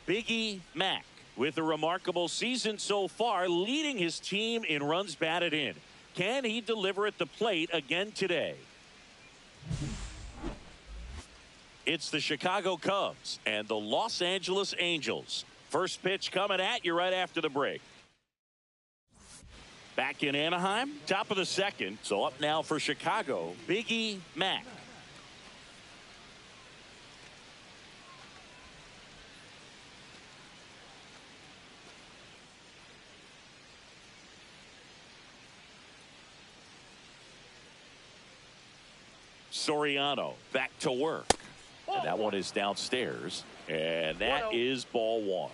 Biggie Mack with a remarkable season so far, leading his team in runs batted in. Can he deliver at the plate again today? It's the Chicago Cubs and the Los Angeles Angels. First pitch coming at you right after the break. Back in Anaheim, top of the second. So up now for Chicago, Biggie Mack. Soriano back to work. And that one is downstairs. And that is ball one.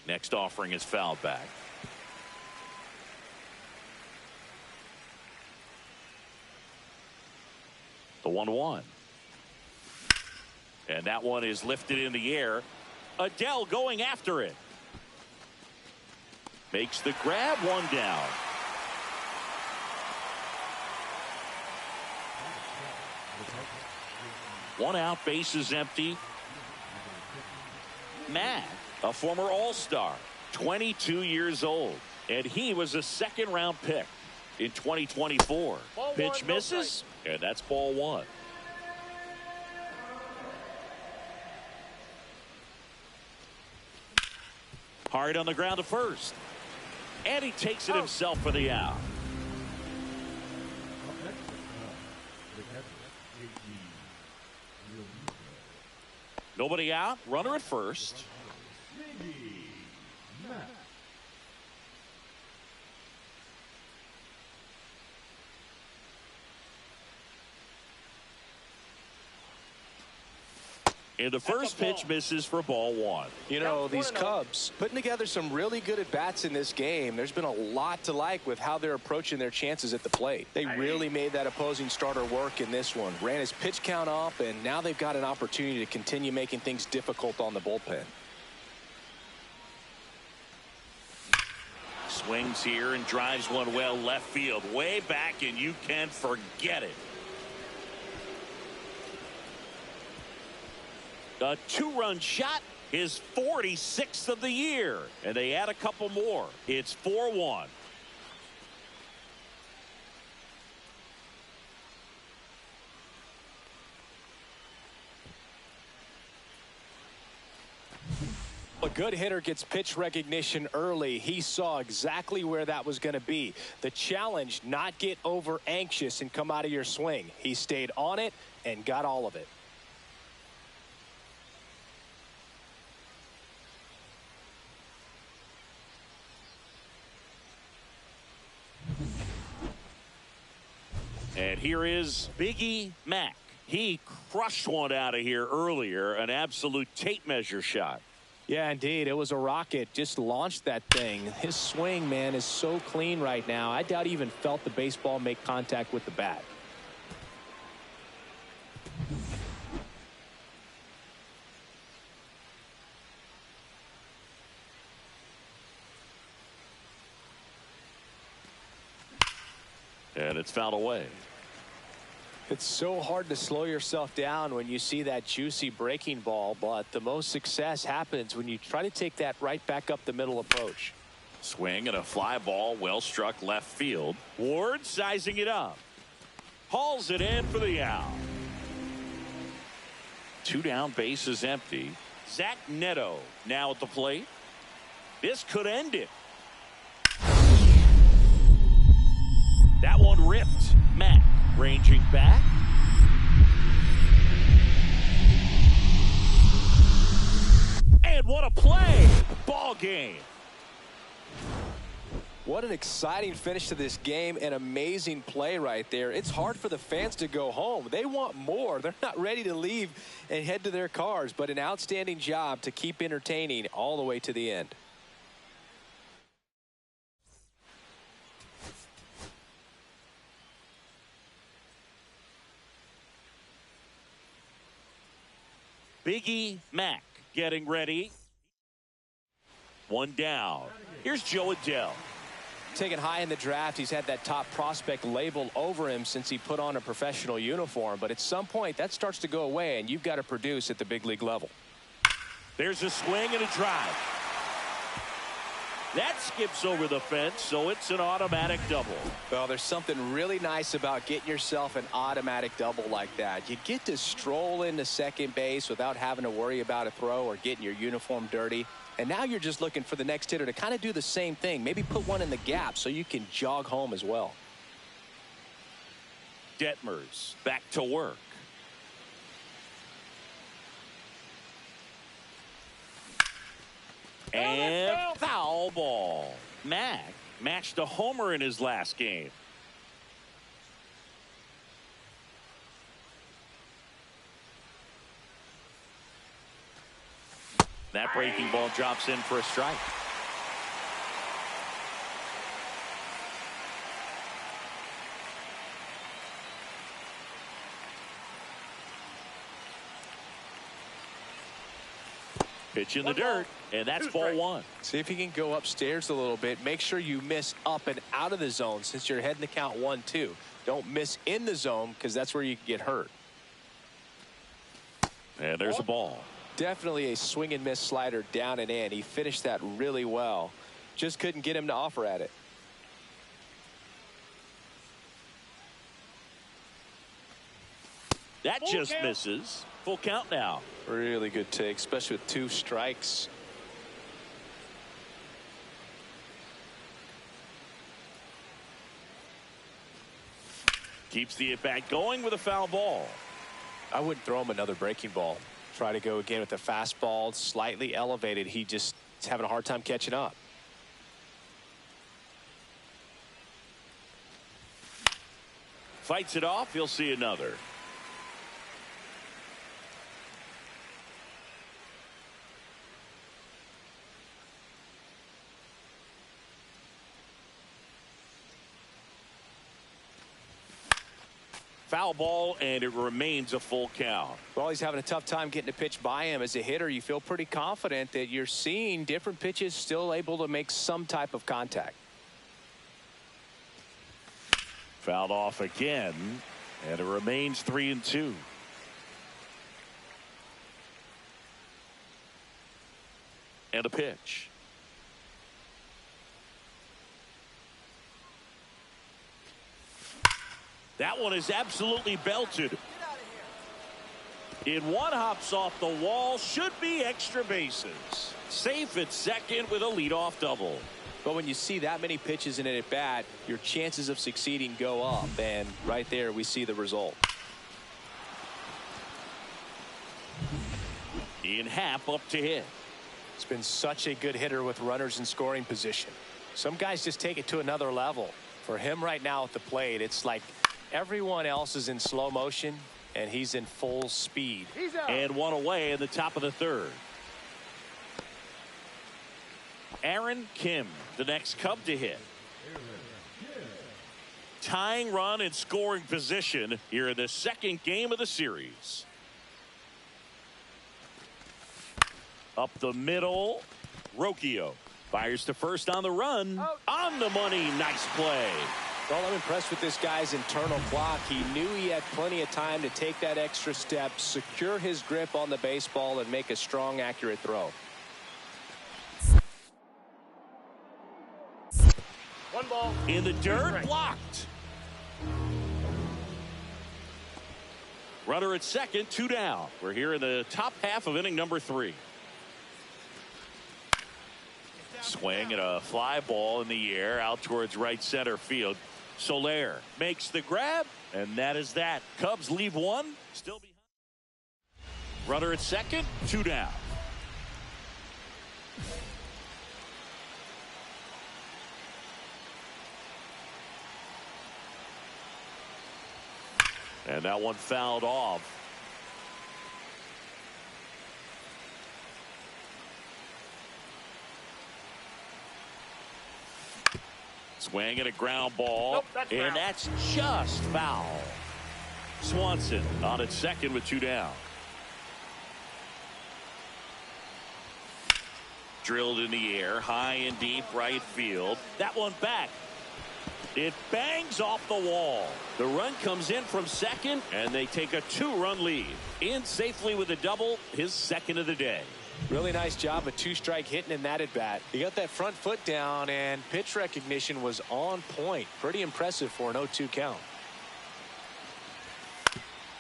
Next offering is fouled back. The 1-1. And that one is lifted in the air. Adele going after it. Makes the grab, one down. One out, bases empty. Matt, a former All-Star, 22 years old, and he was a second-round pick in 2024. Pitch misses, and that's ball one. Hard on the ground to first. And he takes it himself for the out. Nobody out. Runner at first. And the first pitch misses for ball one. You know, these Cubs putting together some really good at-bats in this game. There's been a lot to like with how they're approaching their chances at the plate. They really made that opposing starter work in this one. Ran his pitch count up, and now they've got an opportunity to continue making things difficult on the bullpen. Swings here and drives one well left field. Way back, and you can forget it. A two-run shot, his 46th of the year, and they add a couple more. It's 4-1. A good hitter gets pitch recognition early. He saw exactly where that was going to be. The challenge, not get over anxious and come out of your swing. He stayed on it and got all of it. And here is Biggie Mack. He crushed one out of here earlier, an absolute tape measure shot. Yeah, indeed. It was a rocket. Just launched that thing. His swing, man, is so clean right now. I doubt he even felt the baseball make contact with the bat. And it's fouled away. It's so hard to slow yourself down when you see that juicy breaking ball, but the most success happens when you try to take that right back up the middle approach. Swing and a fly ball, well struck left field. Ward sizing it up. Hauls it in for the out. 2 down, bases empty. Zach Neto now at the plate. This could end it. That one ripped. Matt ranging back. And what a play. Ball game. What an exciting finish to this game. An amazing play right there. It's hard for the fans to go home. They want more. They're not ready to leave and head to their cars, but an outstanding job to keep entertaining all the way to the end. Biggie Mac getting ready. 1 down. Here's Joe Adele. Taken high in the draft, he's had that top prospect label over him since he put on a professional uniform. But at some point, that starts to go away, and you've got to produce at the big league level. There's a swing and a drive. That skips over the fence, so it's an automatic double. Well, there's something really nice about getting yourself an automatic double like that. You get to stroll into second base without having to worry about a throw or getting your uniform dirty. And now you're just looking for the next hitter to kind of do the same thing. Maybe put one in the gap so you can jog home as well. Detmers back to work. And foul ball. Mac matched a homer in his last game. That breaking ball drops in for a strike. Pitch in the dirt, and that's ball 1. See if you can go upstairs a little bit. Make sure you miss up and out of the zone since you're heading to count 1-2. Don't miss in the zone because that's where you can get hurt. And there's a ball. Definitely a swing and miss slider down and in. He finished that really well. Just couldn't get him to offer at it. That just misses. Full count now. Really good take, especially with 2 strikes. Keeps the at-bat going with a foul ball. I wouldn't throw him another breaking ball. Try to go again with the fastball, slightly elevated. He just is having a hard time catching up. Fights it off. He'll see another. Foul ball, and it remains a full count. Well, he's having a tough time getting a pitch by him. As a hitter, you feel pretty confident that you're seeing different pitches still able to make some type of contact. Fouled off again, and it remains 3-2. And a pitch. That one is absolutely belted. In one, hops off the wall. Should be extra bases. Safe at second with a leadoff double. But when you see that many pitches in an at-bat, your chances of succeeding go up. And right there, we see the result. Ian Happ up to hit. It's been such a good hitter with runners in scoring position. Some guys just take it to another level. For him right now at the plate, it's like everyone else is in slow motion, and he's in full speed. And one away in the top of the third. Aaron Kim, the next Cub to hit. Tying run in scoring position here in the second game of the series. Up the middle, Rocchio fires to first on the run. On the money, nice play. Well, I'm impressed with this guy's internal clock. He knew he had plenty of time to take that extra step, secure his grip on the baseball, and make a strong, accurate throw. One ball. In the dirt, blocked. Runner at second, 2 down. We're here in the top half of inning number 3. Swing and a fly ball in the air out towards right center field. Soler makes the grab, and that is that. Cubs leave 1, still behind. Runner at second, 2 down. And that one fouled off. Swing and a ground ball. Nope, that's and foul. that's just foul. Swanson on at second with 2 down. Drilled in the air, high and deep right field. That one back. It bangs off the wall. The run comes in from second, and they take a 2-run lead. In safely with a double, his second of the day. Really nice job of 2-strike hitting in that at bat. He got that front foot down, and pitch recognition was on point. Pretty impressive for an 0-2 count.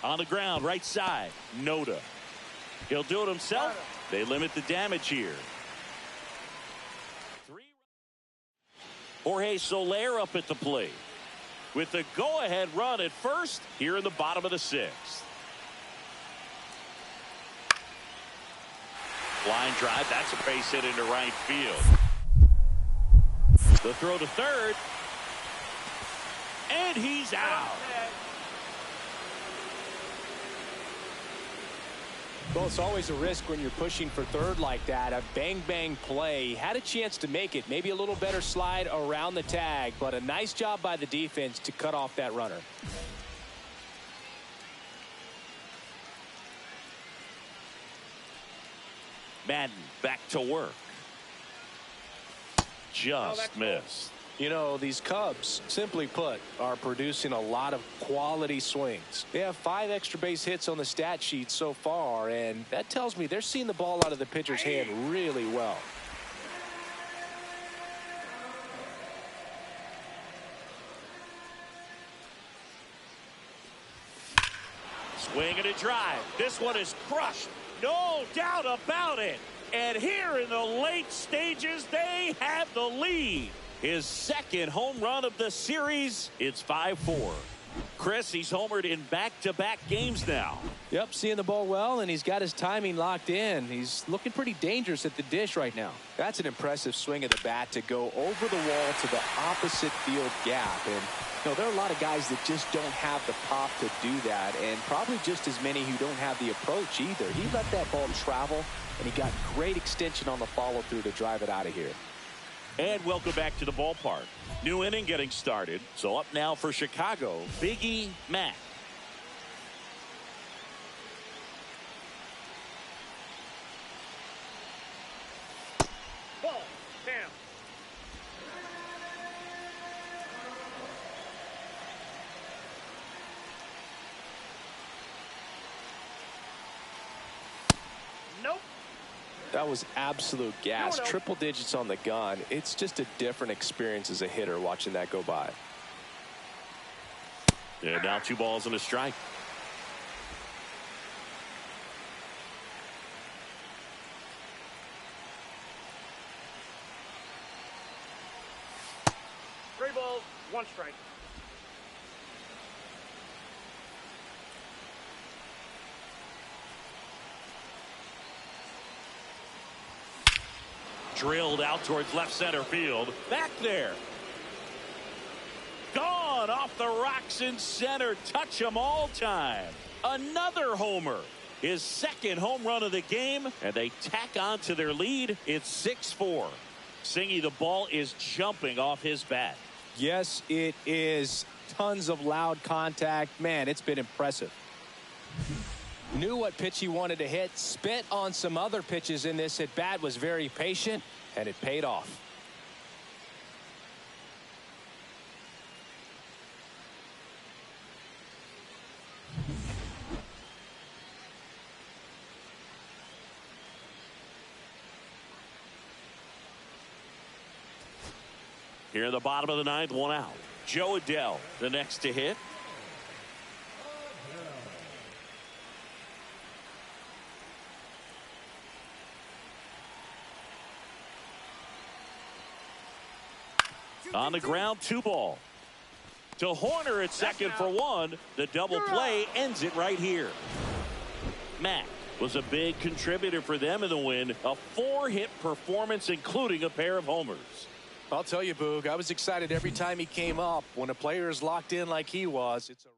On the ground, right side, Noda. He'll do it himself. They limit the damage here. Jorge Soler up at the plate with the go-ahead run at first here in the bottom of the 6th. Line drive, that's a base hit into right field. The throw to third, and he's out. Well, it's always a risk when you're pushing for third like that. A bang-bang play. Had a chance to make it. Maybe a little better slide around the tag, but a nice job by the defense to cut off that runner. Madden back to work. Just missed. You know, these Cubs, simply put, are producing a lot of quality swings. They have 5 extra base hits on the stat sheet so far, and that tells me they're seeing the ball out of the pitcher's hand really well. Swing and a drive. This one is crushed. No doubt about it. And here in the late stages, they have the lead. His second home run of the series. It's 5-4. Chris, he's homered in back-to-back games now. Yep, seeing the ball well, and he's got his timing locked in. He's looking pretty dangerous at the dish right now. That's an impressive swing of the bat to go over the wall to the opposite field gap. And you know, there are a lot of guys that just don't have the pop to do that, and probably just as many who don't have the approach either. He let that ball travel, and he got great extension on the follow-through to drive it out of here. And welcome back to the ballpark. New inning getting started. So up now for Chicago, Biggie Mack. Ball. Damn. Nope. That was absolute gas. No. Triple digits on the gun. It's just a different experience as a hitter watching that go by. And now 2 balls and a strike. Three balls, 1 strike. Drilled out towards left center field. Back there. Gone off the rocks in center. Touch 'em all time. Another homer. His second home run of the game. And they tack on to their lead. It's 6-4. Singy, the ball is jumping off his bat. Yes, it is. Tons of loud contact. Man, it's been impressive. Knew what pitch he wanted to hit. Spit on some other pitches in this at bat. Was very patient, and it paid off. Here in the bottom of the ninth, one out. Joe Adell, the next to hit. On the ground, 2 ball. To Horner at second for 1. The double play ends it right here. Mack was a big contributor for them in the win. A 4-hit performance, including a pair of homers. I'll tell you, Boog, I was excited every time he came up. When a player is locked in like he was, it's a...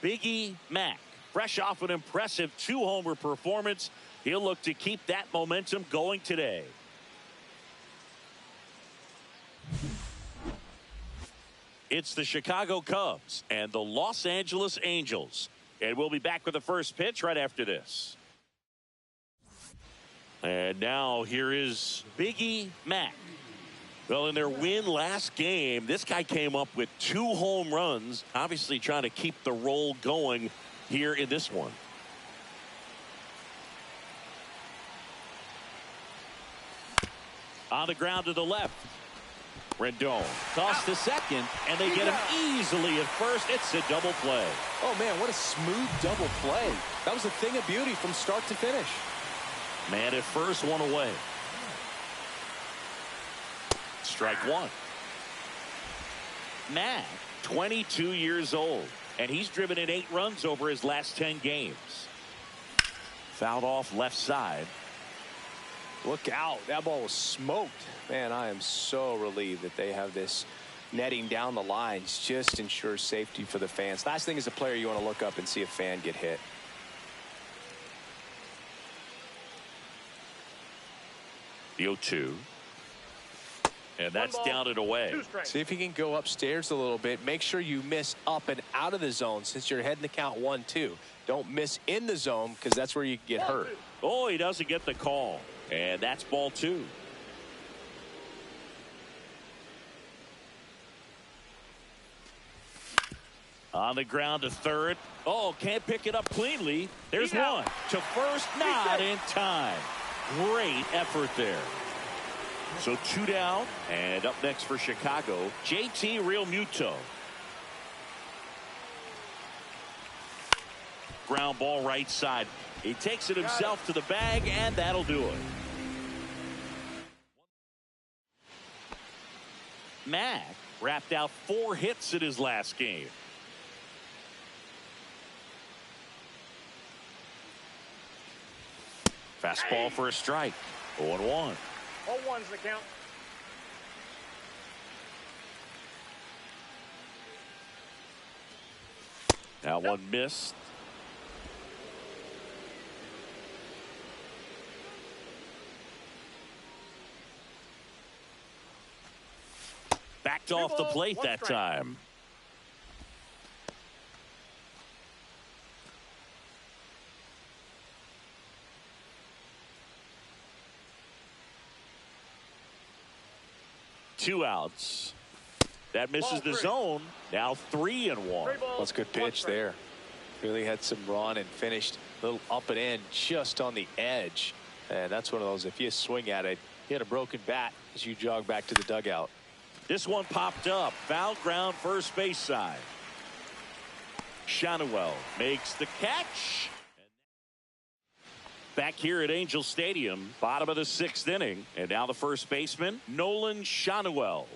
Biggie Mack, fresh off an impressive 2-homer performance. He'll look to keep that momentum going today. It's the Chicago Cubs and the Los Angeles Angels. And we'll be back with the first pitch right after this. And now here is Biggie Mack. Well, in their win last game, this guy came up with 2 home runs, obviously trying to keep the roll going here in this one. On the ground to the left. Rendon tossed to second, and they get him easily at first. It's a double play. Oh, man, what a smooth double play. That was a thing of beauty from start to finish. Man at first, 1 away. Strike 1. Mack, 22 years old, and he's driven in 8 runs over his last 10 games. Fouled off left side. Look out. That ball was smoked. Man, I am so relieved that they have this netting down the lines. Just ensures safety for the fans. Last thing as a player, you want to look up and see a fan get hit. The 0-2. And that's down and away. See if you can go upstairs a little bit. Make sure you miss up and out of the zone since you're heading to count 1-2. Don't miss in the zone because that's where you get hurt. Oh, he doesn't get the call. And that's ball 2. On the ground to third. Oh, can't pick it up cleanly. There's one. To first, not in time. Great effort there. So 2 down. And up next for Chicago, JT Realmuto. Ground ball right side. He takes it himself to the bag, and that'll do it. Mack wrapped out 4 hits in his last game. Fastball for a strike. 0-1. All ones the count. That one missed. Backed off the plate that time. Two outs. That misses the zone. Now 3-1. That's a good pitch there. Really had some run and finished a little up and in just on the edge. And that's one of those, if you swing at it, you had a broken bat as you jog back to the dugout. This one popped up. Foul ground first base side. Shanuel makes the catch. Back here at Angel Stadium, bottom of the 6th inning. And now the first baseman, Nolan Shanuel.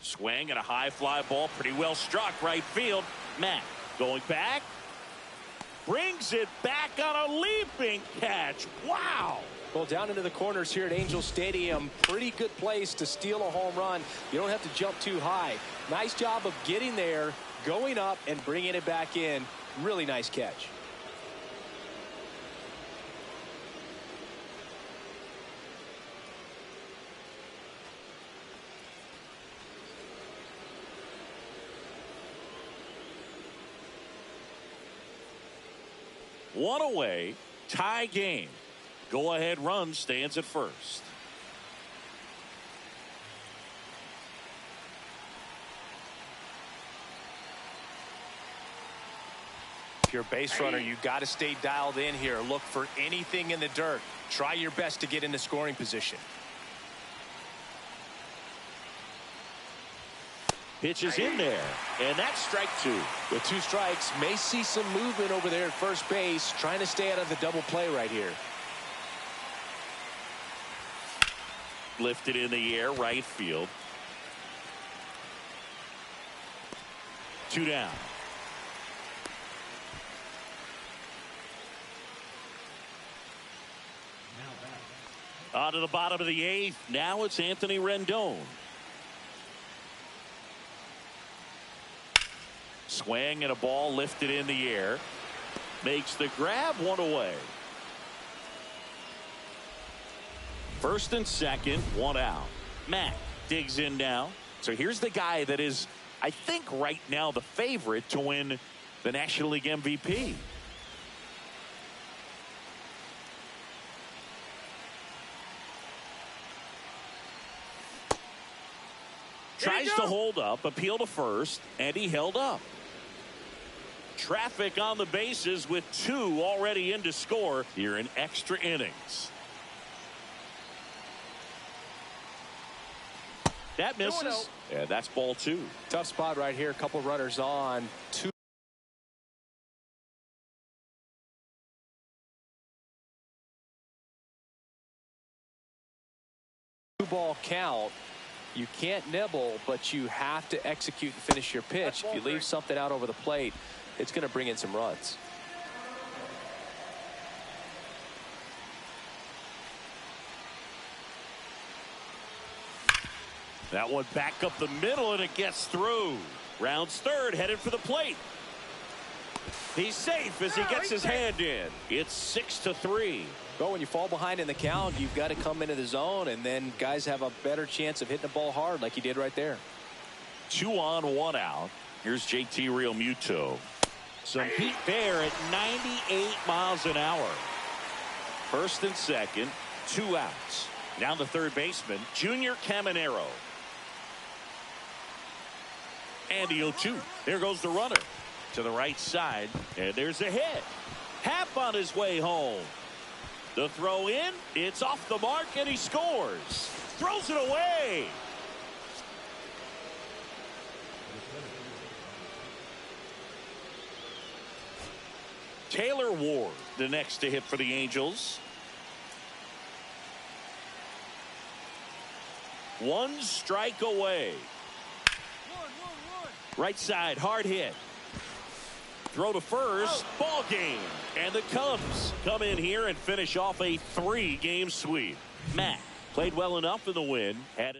Swing and a high fly ball, pretty well struck right field. Mack going back. Brings it back on a leaping catch. Wow. Well, down into the corners here at Angel Stadium, pretty good place to steal a home run. You don't have to jump too high. Nice job of getting there, going up, and bringing it back in. Really nice catch. One away, tie game. Go-ahead run stands at first. If you're a base runner, you got to stay dialed in here. Look for anything in the dirt. Try your best to get into scoring position. Pitch is in there, and that's strike two. With 2 strikes, may see some movement over there at first base, trying to stay out of the double play right here. Lifted in the air, right field. 2 down. On to the bottom of the 8th. Now it's Anthony Rendon. Swing and a ball lifted in the air. Makes the grab, 1 away. First and second, 1 out. Mack digs in now. So here's the guy that is, I think, right now the favorite to win the National League MVP. Tries to hold up, appeal to first, and he held up. Traffic on the bases with 2 already in to score here in extra innings. That misses. Yeah, that's ball 2. Tough spot right here. A couple runners on. 2 ball count. You can't nibble, but you have to execute and finish your pitch. If you leave something out over the plate, it's going to bring in some runs. That one back up the middle, and it gets through. Rounds third, headed for the plate. He's safe as he gets his hand in. It's 6-3. But when you fall behind in the count, you've got to come into the zone, and then guys have a better chance of hitting the ball hard like he did right there. 2 on, 1 out. Here's JT Realmuto. Some heat there at 98 miles an hour. First and second, 2 outs. Now the third baseman, Junior Caminero. And the 0-2. There goes the runner to the right side, and there's a hit. Happ on his way home. The throw in, it's off the mark, and he scores. Throws it away. Taylor Ward, the next to hit for the Angels. 1 strike away. Right side, hard hit. Throw to first, ball game. And the Cubs come in here and finish off a 3-game sweep. Matt played well enough in the win. Had a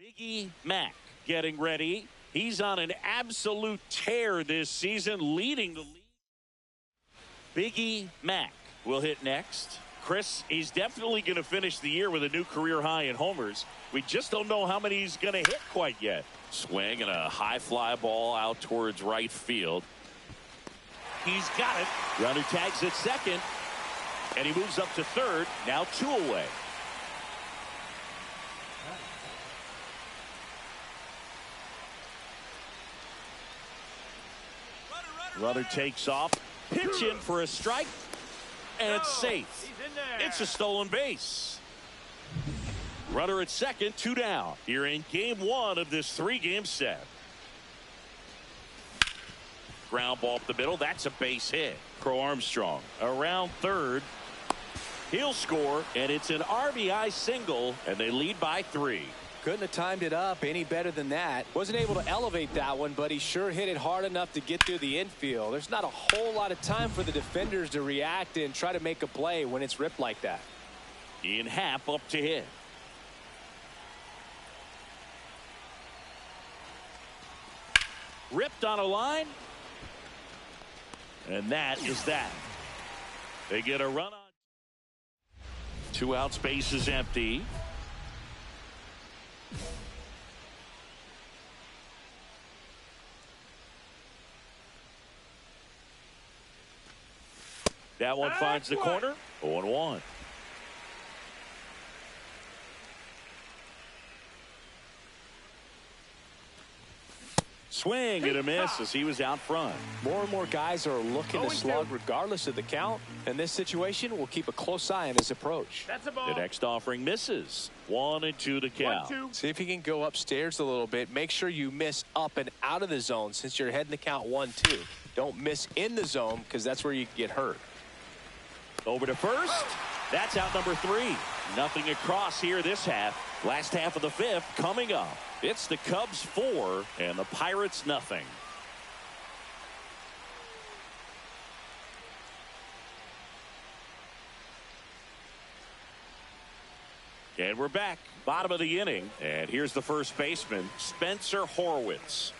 Biggie Mack getting ready. He's on an absolute tear this season, leading the league. Biggie Mack will hit next. Chris, he's definitely going to finish the year with a new career high in homers. We just don't know how many he's going to hit quite yet. Swing and a high fly ball out towards right field. He's got it. Runner tags at second. And he moves up to third. Now 2 away. Runner takes off. Pitch in for a strike. And it's safe. It's a stolen base. Runner at second, 2 down. Here in game 1 of this 3-game set. Ground ball up the middle. That's a base hit. Crow Armstrong around third. He'll score, and it's an RBI single, and they lead by 3. Couldn't have timed it up any better than that. Wasn't able to elevate that one, but he sure hit it hard enough to get through the infield. There's not a whole lot of time for the defenders to react and try to make a play when it's ripped like that. Ian Happ up to hit. Ripped on a line. And that is that. They get a run on. 2 outs, base is empty. That one finds the corner. 0-1. Swing and a miss as he was out front. More and more guys are looking to slug regardless of the count. In this situation, we'll keep a close eye on his approach. That's a ball. The next offering misses. 1-2 to count. 1-2. See if you can go upstairs a little bit. Make sure you miss up and out of the zone since you're heading the count 1-2. Don't miss in the zone because that's where you can get hurt. Over to first. That's out number 3. Nothing across here this half. Last half of the 5th coming up. It's the Cubs 4 and the Pirates nothing. And we're back. Bottom of the inning. And here's the first baseman, Spencer Horwitz.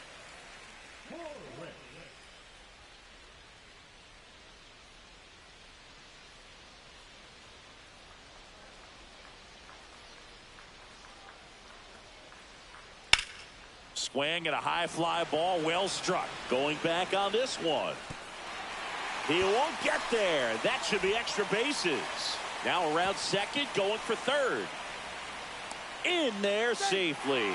Swing and a high fly ball, well struck. Going back on this one. He won't get there. That should be extra bases. Now around second, going for third. In there safely.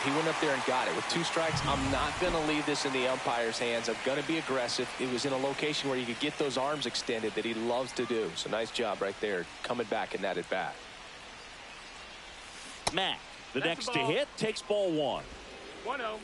He went up there and got it with 2 strikes. I'm not going to leave this in the umpire's hands. I'm going to be aggressive. It was in a location where you could get those arms extended that he loves to do. So nice job right there coming back in that at bat. Mack, the next to hit, takes ball 1. 1-0.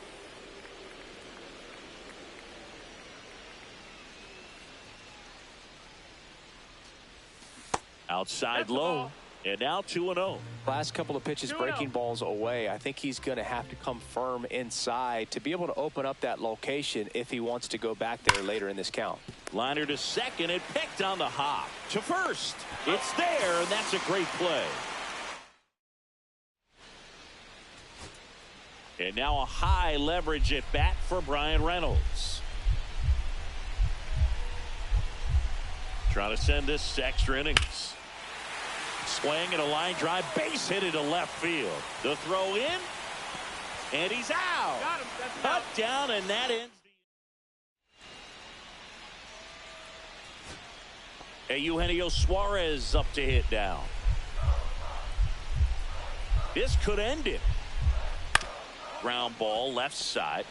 Outside low. And now 2-0. Last couple of pitches breaking balls away. I think he's going to have to come firm inside to be able to open up that location if he wants to go back there later in this count. Liner to second and picked on the hop. To first. It's there, and that's a great play. And now a high leverage at bat for Brian Reynolds. Trying to send this to extra innings. Swing and a line drive, base hit into left field. The throw in, and he's out. Got him. That's Cut out. down, and that ends the Eugenio Suarez up to hit now. This could end it. Ground ball left side.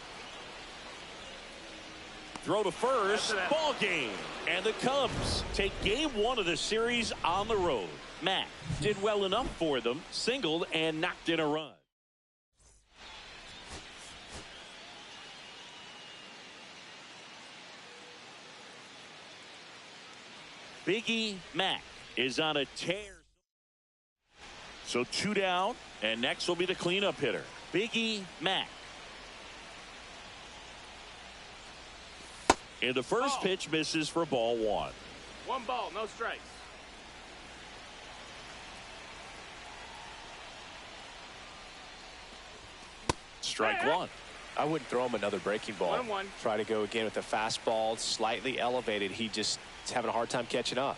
Throw to first. Ball game. And the Cubs take game 1 of the series on the road. Mack did well enough for them. Singled and knocked in a run. Biggie Mack is on a tear. So 2 down, and next will be the cleanup hitter, Biggie Mack. And the first pitch misses for ball 1. 1 ball, no strikes. Strike one. I wouldn't throw him another breaking ball. 1-1. Try to go again with the fastball, slightly elevated. He just is having a hard time catching up.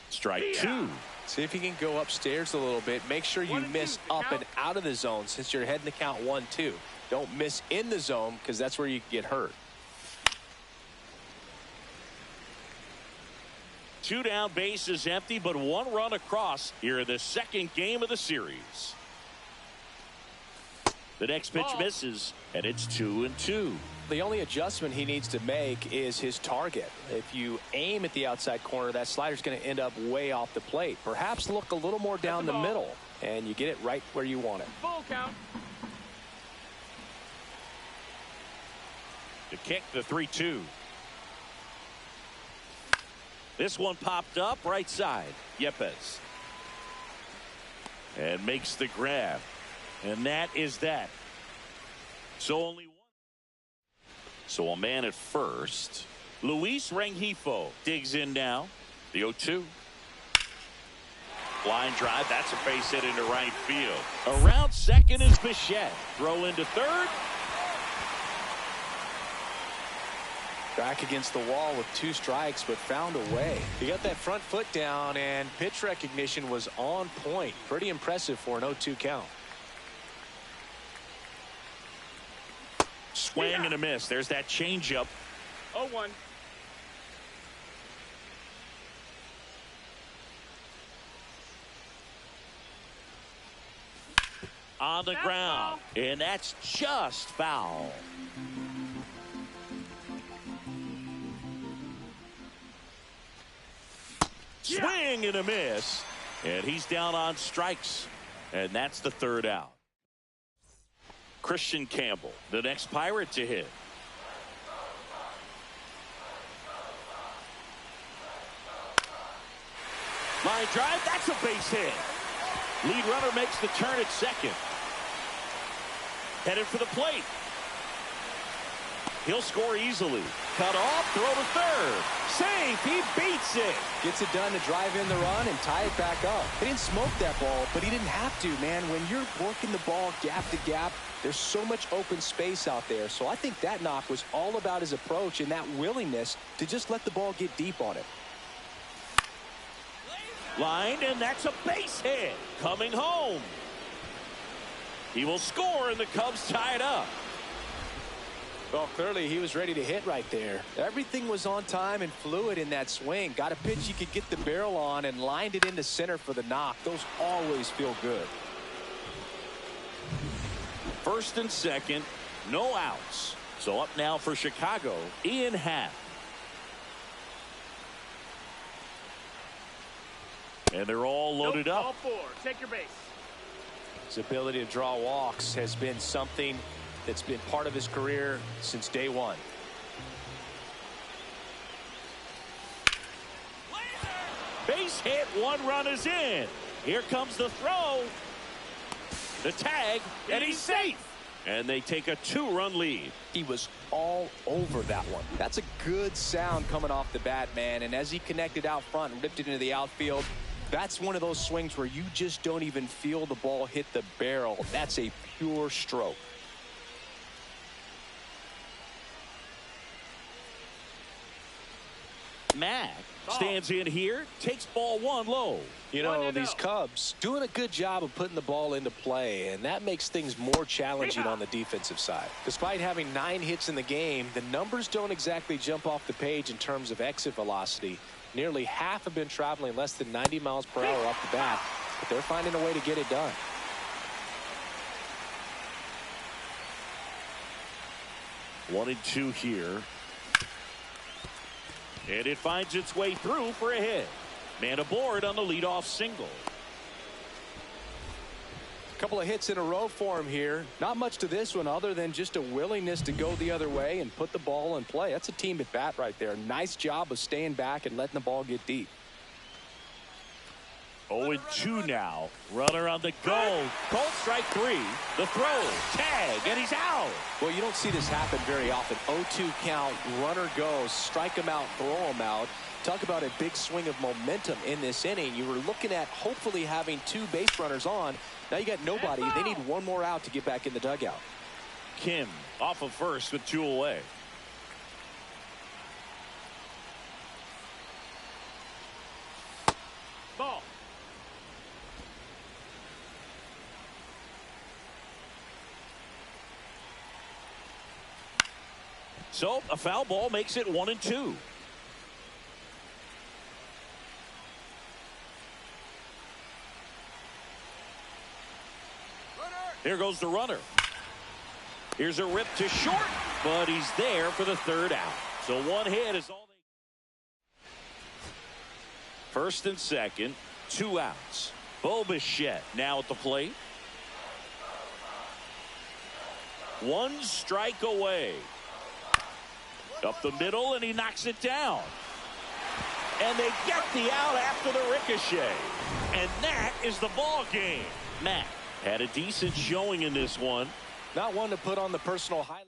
Strike two. See if you can go upstairs a little bit. Make sure you miss up and out of the zone since you're heading to count 1-2. Don't miss in the zone because that's where you get hurt. 2 down, base is empty, but 1 run across here in the second game of the series. The next pitch misses, and it's 2-2. The only adjustment he needs to make is his target. If you aim at the outside corner, that slider's going to end up way off the plate. Perhaps look a little more down the middle, and you get it right where you want it. Full count. To kick, the 3-2. This one popped up right side. Yepes. And makes the grab. And that is that. So only one. So a man at first. Luis Rengifo digs in now. The 0-2. Line drive. That's a base hit into right field. Around second is Bichette. Throw into third. Back against the wall with 2 strikes, but found a way. He got that front foot down, and pitch recognition was on point. Pretty impressive for an 0-2 count. Swing and a miss. There's that changeup. 0-1. On the ground. And that's just foul. Swing and a miss. And he's down on strikes. And that's the 3rd out. Christian Campbell, the next Pirate to hit. Line drive, that's a base hit. Lead runner makes the turn at second. Headed for the plate. He'll score easily. Cut off, throw to third. Safe, he beats it. Gets it done to drive in the run and tie it back up. He didn't smoke that ball, but he didn't have to, man. When you're working the ball gap to gap, there's so much open space out there. So I think that knock was all about his approach and that willingness to just let the ball get deep on it. Lined, and that's a base hit. Coming home. He will score, and the Cubs tie it up. Well, clearly he was ready to hit right there. Everything was on time and fluid in that swing. Got a pitch you could get the barrel on and lined it into center for the knock. Those always feel good. First and second, no outs. So up now for Chicago, Ian Happ. And they're all loaded up. All 4. Take your base. His ability to draw walks has been something that's been part of his career since day one. Base hit, 1 run is in. Here comes the throw. The tag, and he's safe. And they take a 2-run lead. He was all over that one. That's a good sound coming off the bat, man. And as he connected out front and ripped it into the outfield, that's one of those swings where you just don't even feel the ball hit the barrel. That's a pure stroke. Mack stands in here, takes ball 1 low. You know, these Cubs doing a good job of putting the ball into play, and that makes things more challenging on the defensive side. Despite having 9 hits in the game, the numbers don't exactly jump off the page in terms of exit velocity. Nearly half have been traveling less than 90 miles per hour off the bat, but they're finding a way to get it done. One and 2 here. And it finds its way through for a hit. Man aboard on the leadoff single. A couple of hits in a row for him here. Not much to this one other than just a willingness to go the other way and put the ball in play. That's a team at bat right there. Nice job of staying back and letting the ball get deep. 0-2 now. Runner on the go. Called strike 3. The throw. Tag. And he's out. Well, you don't see this happen very often. 0-2 count. Runner goes. Strike him out. Throw him out. Talk about a big swing of momentum in this inning. You were looking at hopefully having 2 base runners on. Now you got nobody. They need 1 more out to get back in the dugout. Kim off of first with 2 away. Ball. So a foul ball makes it 1-2. Here goes the runner. Here's a rip to short, but he's there for the 3rd out. So 1 hit is all they. First and second, 2 outs. Bo Bichette now at the plate. 1 strike away. Up the middle, and he knocks it down. And they get the out after the ricochet. And that is the ball game. Matt had a decent showing in this one. Not one to put on the personal highlight.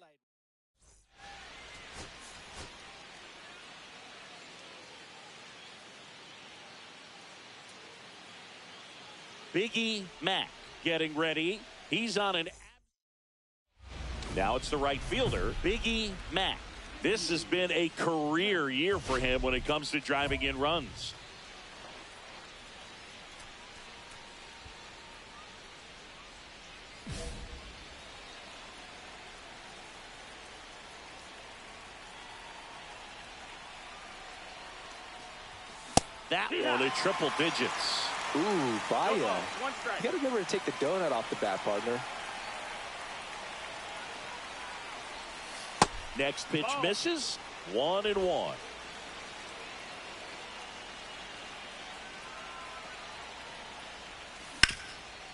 Biggie Mack getting ready. He's on an. Now it's the right fielder, Biggie Mack. This has been a career year for him when it comes to driving in runs. That one in triple digits. Ooh, Baya. 1 strike. You got to remember to take the donut off the bat, partner. Next pitch misses. 1-1.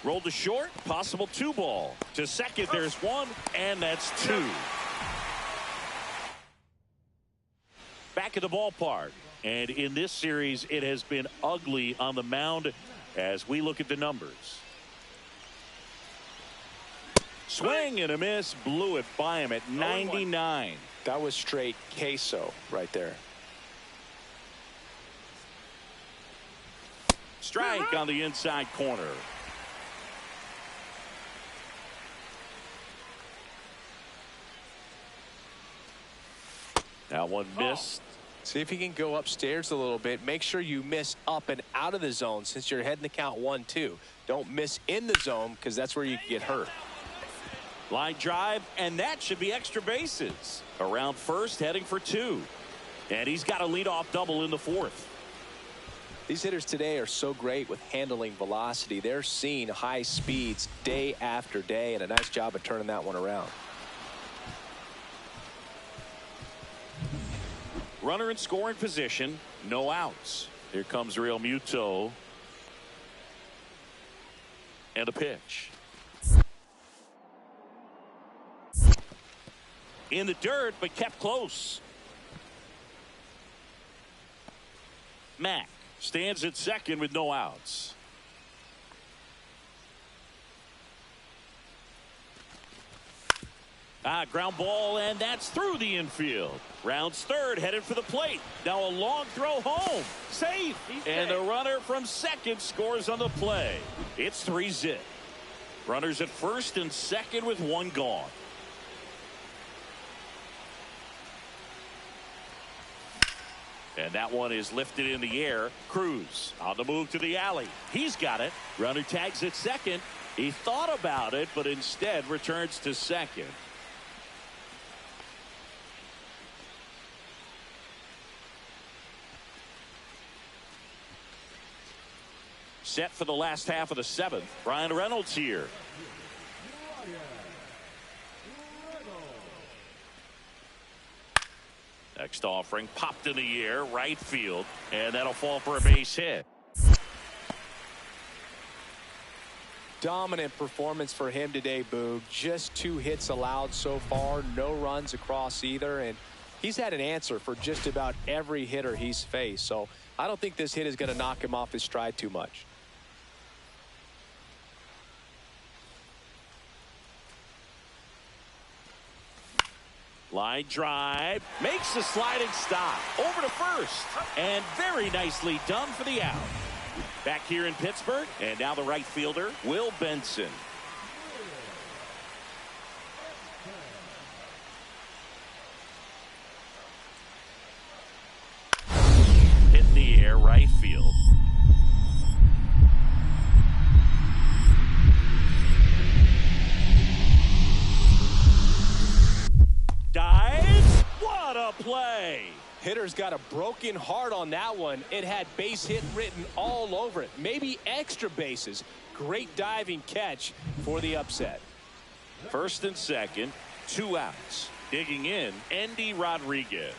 Rolled to short. Possible 2 ball. To second, there's 1, and that's 2. Back at the ballpark. And in this series, it has been ugly on the mound as we look at the numbers. Swing and a miss. Blew it by him at 99. That was straight queso right there. Strike on the inside corner. That one missed. See if you can go upstairs a little bit. Make sure you miss up and out of the zone since you're heading to count 1-2. Don't miss in the zone because that's where you can get hurt. Line drive, and that should be extra bases. Around first, heading for 2. And he's got a leadoff double in the 4th. These hitters today are so great with handling velocity. They're seeing high speeds day after day, and a nice job of turning that one around. Runner in scoring position, no outs. Here comes Real Muto. And a pitch. In the dirt, but kept close. Mack stands at second with no outs. Ground ball, and that's through the infield. Rounds third, headed for the plate. Now a long throw home. Safe. And the runner from second scores on the play. It's 3-0. Runners at first and second with 1 gone. And that one is lifted in the air. Cruz on the move to the alley. He's got it. Runner tags at second. He thought about it, but instead returns to second. Set for the last half of the 7th. Brian Reynolds here. Next offering popped in the air, right field, and that'll fall for a base hit. Dominant performance for him today, Boog. Just 2 hits allowed so far, no runs across either, and he's had an answer for just about every hitter he's faced. So I don't think this hit is going to knock him off his stride too much. Line drive. Makes the sliding stop. Over to first. And very nicely done for the out. Back here in Pittsburgh. And now the right fielder, Will Benson. Hit the air right field. Dives. What a play. Hitter's got a broken heart on that one. It had base hit written all over it. Maybe extra bases. Great diving catch for the upset. First and second, 2 outs. Digging in, Endy Rodriguez.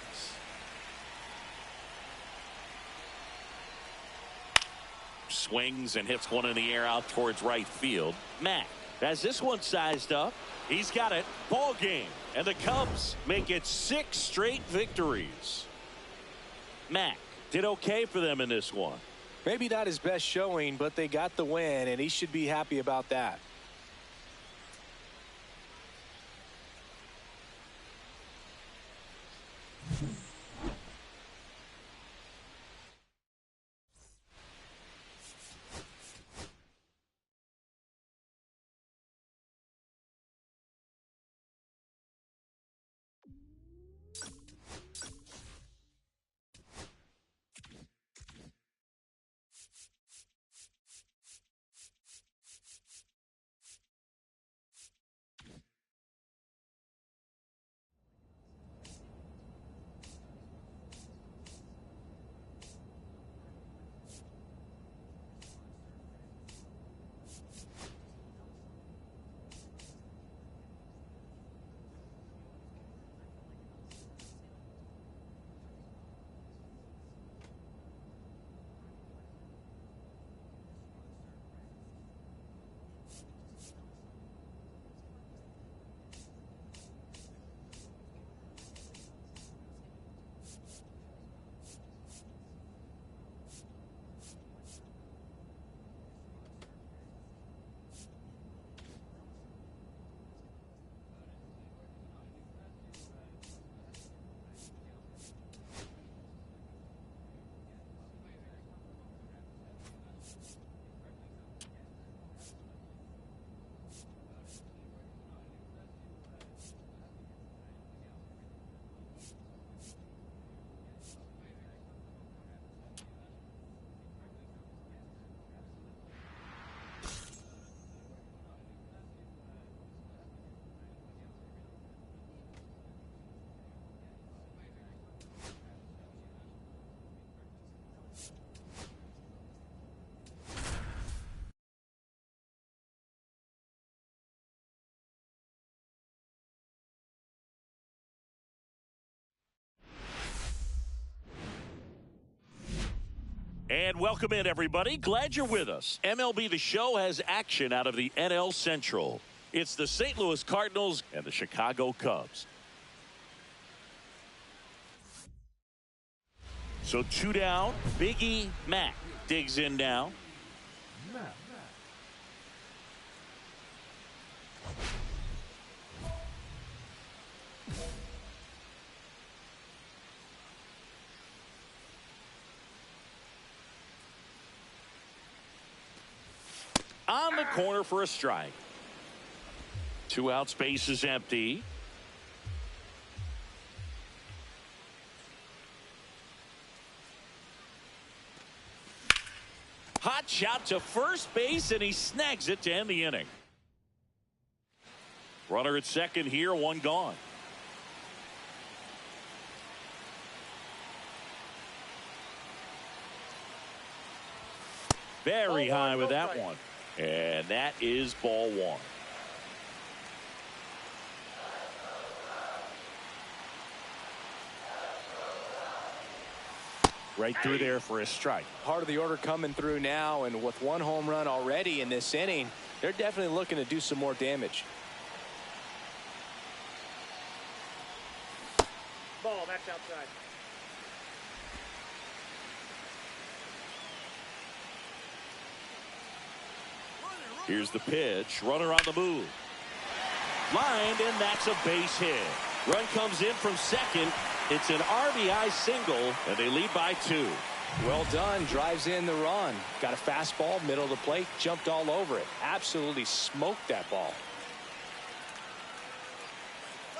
Swings and hits one in the air out towards right field. Mack has this one sized up. He's got it. Ball game. And the Cubs make it 6 straight victories. Mack did okay for them in this one. Maybe not his best showing, but they got the win, and he should be happy about that. And welcome in, everybody. Glad you're with us. MLB The Show has action out of the NL Central. It's the St. Louis Cardinals and the Chicago Cubs. So 2 down. Biggie Mack digs in now. On the corner for a strike. 2 outs, base is empty. Hot shot to first base, and he snags it to end the inning. Runner at second here, 1 gone. Very high with that one. And that is ball 1. Right through there for a strike. Part of the order coming through now, and with 1 home run already in this inning, they're definitely looking to do some more damage. Ball, that's outside. Here's the pitch. Runner on the move. Lined, and that's a base hit. Run comes in from second. It's an RBI single, and they lead by 2. Well done. Drives in the run. Got a fastball, middle of the plate, jumped all over it. Absolutely smoked that ball.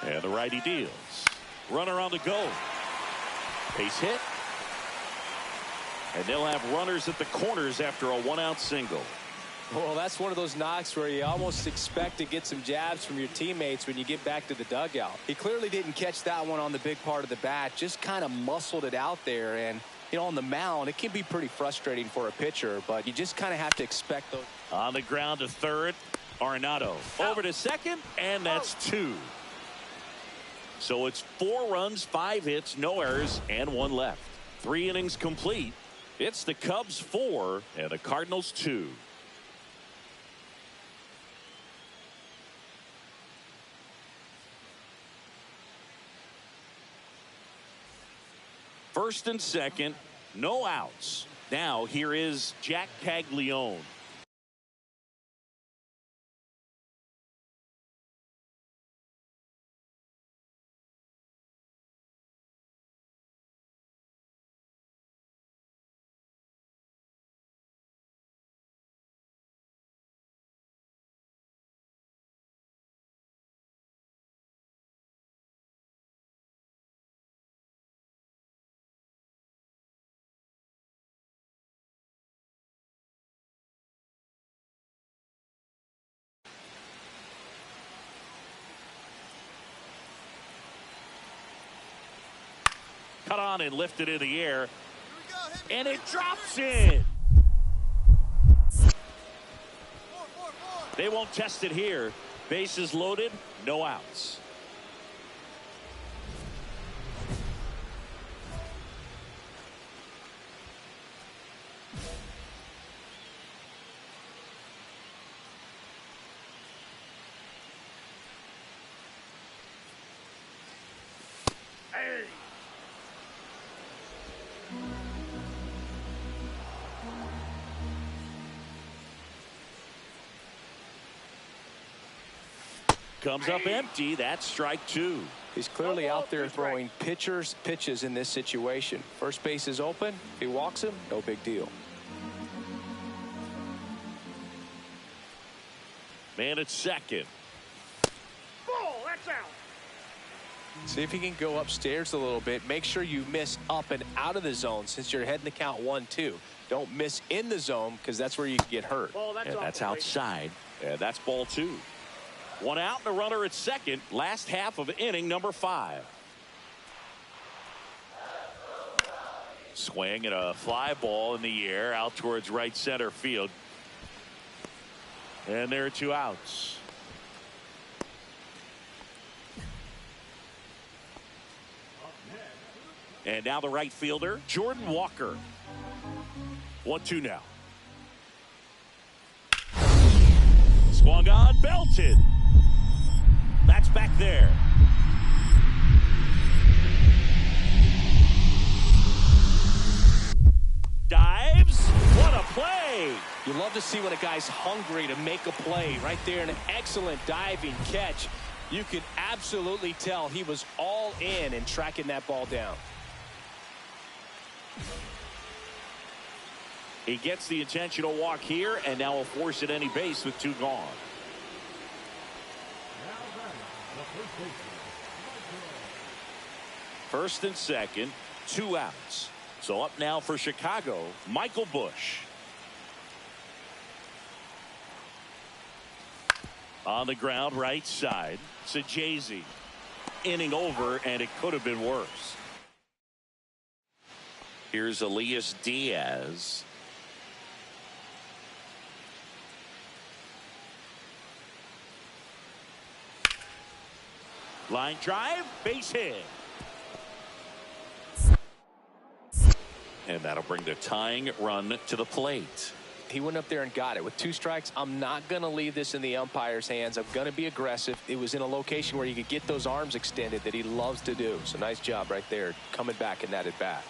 And the righty deals. Runner on the go. Base hit. And they'll have runners at the corners after a 1-out single. Well, that's one of those knocks where you almost expect to get some jabs from your teammates when you get back to the dugout. He clearly didn't catch that one on the big part of the bat, just kind of muscled it out there. And, you know, on the mound, it can be pretty frustrating for a pitcher, but you just kind of have to expect those. On the ground to third, Arenado. Over to second, and that's 2. So it's 4 runs, 5 hits, no errors, and 1 left. 3 innings complete. It's the Cubs 4 and the Cardinals 2. First and second, no outs. Now here is Jack Caglione. Cut on and lifted in the air, and it drops in. They won't test it here. Bases loaded, no outs. Comes up empty. That's strike 2. He's clearly out there throwing pitches in this situation. First base is open. If he walks him, no big deal. Man at second. Ball, that's out. See if he can go upstairs a little bit. Make sure you miss up and out of the zone since you're heading the count 1-2. Don't miss in the zone because that's where you can get hurt. Ball, And that's outside. And that's ball 2. 1 out and a runner at second. Last half of inning number 5. Swing and a fly ball in the air out towards right center field. And there are 2 outs. And now the right fielder, Jordan Walker. 1-2 now. Swung on, belted. That's back there. Dives. What a play. You love to see when a guy's hungry to make a play. Right there, an excellent diving catch. You could absolutely tell he was all in tracking that ball down. He gets the intentional walk here, and now will force at any base with 2 gone. First and second, 2 outs. So up now for Chicago, Michael Busch. On the ground, right side, Sajazi. Inning over, and it could have been worse. Here's Elias Diaz. Line drive, base hit. And that'll bring the tying run to the plate. He went up there and got it. With 2 strikes, I'm not going to leave this in the umpire's hands. I'm going to be aggressive. It was in a location where you could get those arms extended that he loves to do. So nice job right there, coming back in that at bat.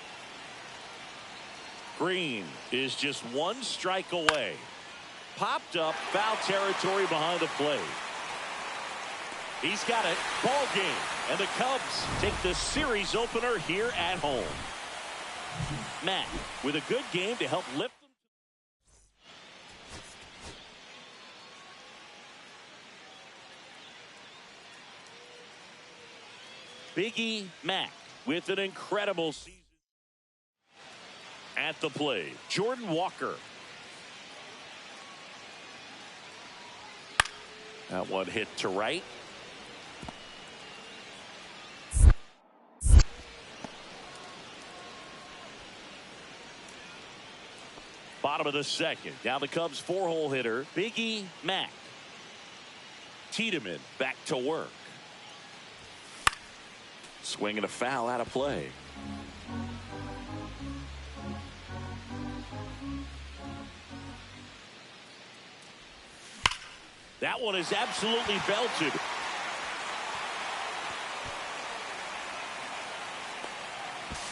Green is just 1 strike away. Popped up, foul territory behind the plate. He's got it. Ball game. And the Cubs take the series opener here at home. Matt with a good game to help lift them. Biggie Mac with an incredible season. At the plate, Jordan Walker. That one hit to right. Bottom of the second. Now the Cubs four-hole hitter, Biggie Mac. Tiedemann back to work. Swinging a foul out of play. That one is absolutely belted.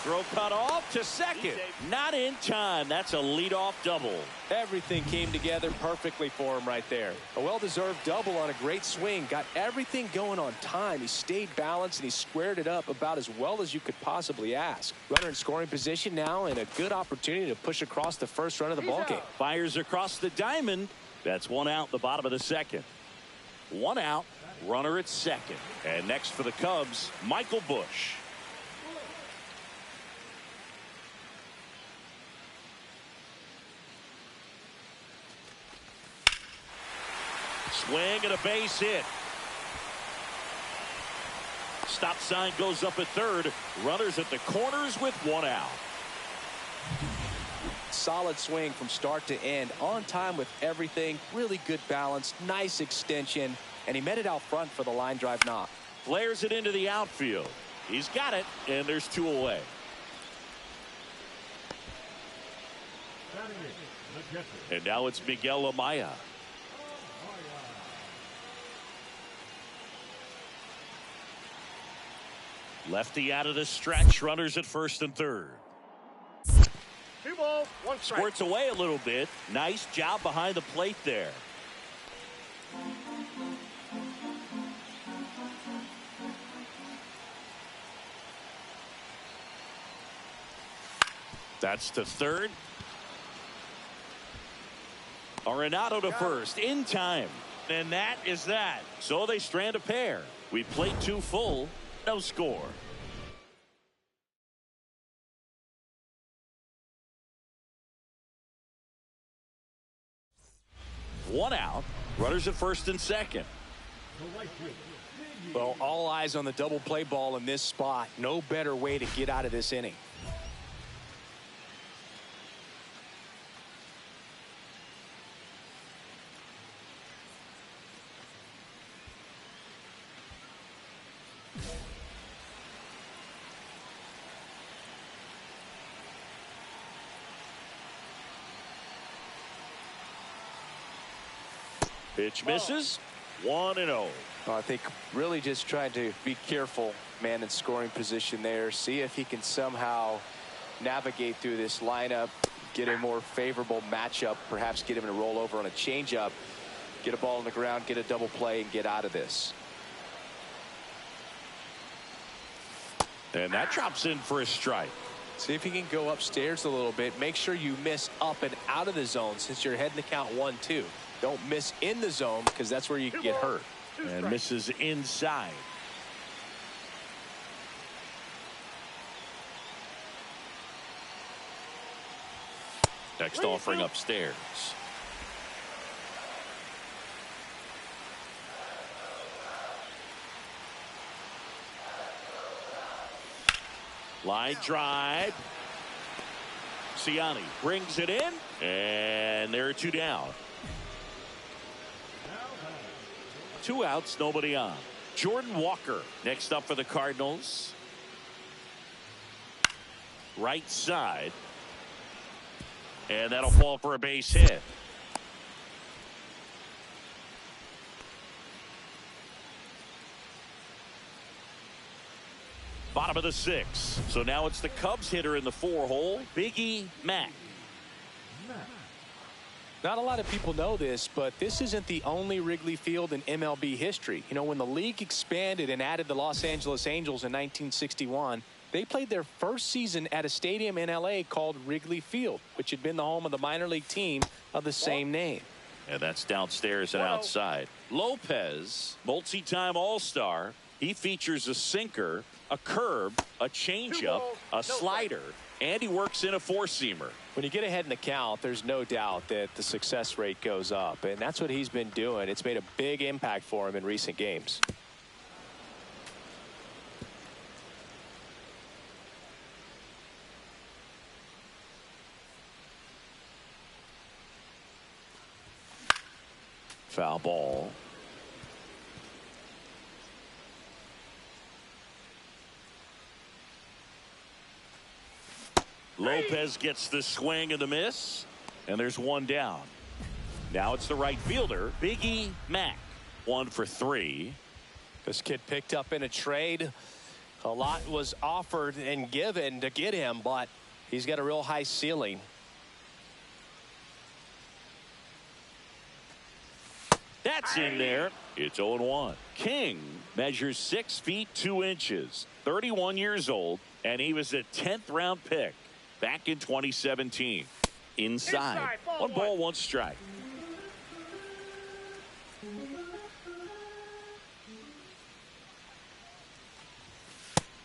Throw cut off to second. Not in time. That's a leadoff double. Everything came together perfectly for him right there. A well-deserved double on a great swing. Got everything going on time. He stayed balanced and he squared it up about as well as you could possibly ask. Runner in scoring position now and a good opportunity to push across the first run of the ballgame. Fires across the diamond. That's one out, the bottom of the second. One out, runner at second. And next for the Cubs, Michael Busch. Swing and a base hit. Stop sign goes up at third. Runners at the corners with one out. Solid swing from start to end. On time with everything. Really good balance. Nice extension. And he met it out front for the line drive knock. Flares it into the outfield. He's got it, and there's two away. And now it's Miguel Amaya. Lefty out of the stretch. Runners at first and third. 2 balls, 1 strike. Squirts away a little bit. Nice job behind the plate there. That's to third. Arenado to first in time. And that is that. So they strand a pair. We played 2 full. No score. One out. Runners at first and second. Well, all eyes on the double play ball in this spot. No better way to get out of this inning. Pitch misses. 1-0. I think really just trying to be careful, man, in scoring position there. See if he can somehow navigate through this lineup, get a more favorable matchup, perhaps get him to roll over on a changeup, get a ball on the ground, get a double play, and get out of this. And that drops in for a strike. See if he can go upstairs a little bit. Make sure you miss up and out of the zone since you're heading to count 1-2. Don't miss in the zone because that's where you can get hurt. And misses inside. Next offering upstairs. Line drive. Ciani brings it in. And there are 2 down. 2 outs, nobody on. Jordan Walker next up for the Cardinals. Right side. And that'll fall for a base hit. Bottom of the 6th. So now it's the Cubs hitter in the 4-hole, Biggie Mac. Not a lot of people know this, but this isn't the only Wrigley Field in MLB history. You know, when the league expanded and added the Los Angeles Angels in 1961, they played their first season at a stadium in L.A. called Wrigley Field, which had been the home of the minor league team of the same name. And that's downstairs and outside. Lopez, multi-time All-Star. He features a sinker, a curve, a changeup, a slider, and he works in a four-seamer. When you get ahead in the count, there's no doubt that the success rate goes up, and that's what he's been doing. It's made a big impact for him in recent games. Foul ball. Lopez gets the swing and the miss, and there's one down. Now it's the right fielder, Biggie Mack, 1 for 3. This kid picked up in a trade. A lot was offered and given to get him, but he's got a real high ceiling. That's in there. It's 0-1. King measures 6 feet 2 inches, 31 years old, and he was a 10th round pick back in 2017. Inside. 1 ball, 1 strike.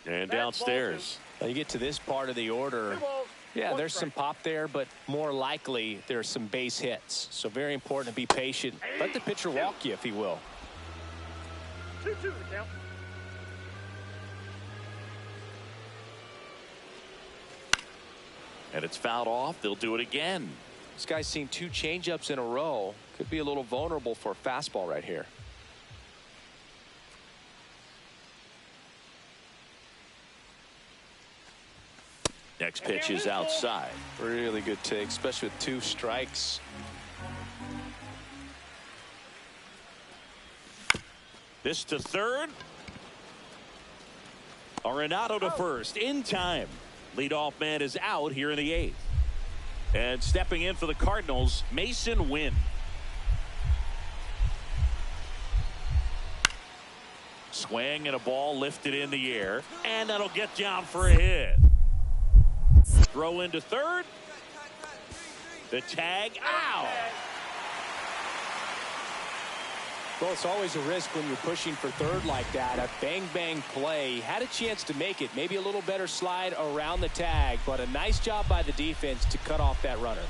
And downstairs. Now you get to this part of the order. Yeah, there's some pop there, but more likely there's some base hits. So very important to be patient. Let the pitcher walk you, if he will. 2-2 the count. And it's fouled off. They'll do it again. This guy's seen 2 changeups in a row. Could be a little vulnerable for a fastball right here. Next pitch is outside. Really good take, especially with 2 strikes. This to third. Arenado to first in time. Leadoff man is out here in the 8th. And stepping in for the Cardinals, Mason Wynn. Swing and a ball lifted in the air, and that'll get down for a hit. Throw into third. The tag out. Well, it's always a risk when you're pushing for third like that. A bang-bang play. Had a chance to make it. Maybe a little better slide around the tag, but a nice job by the defense to cut off that runner.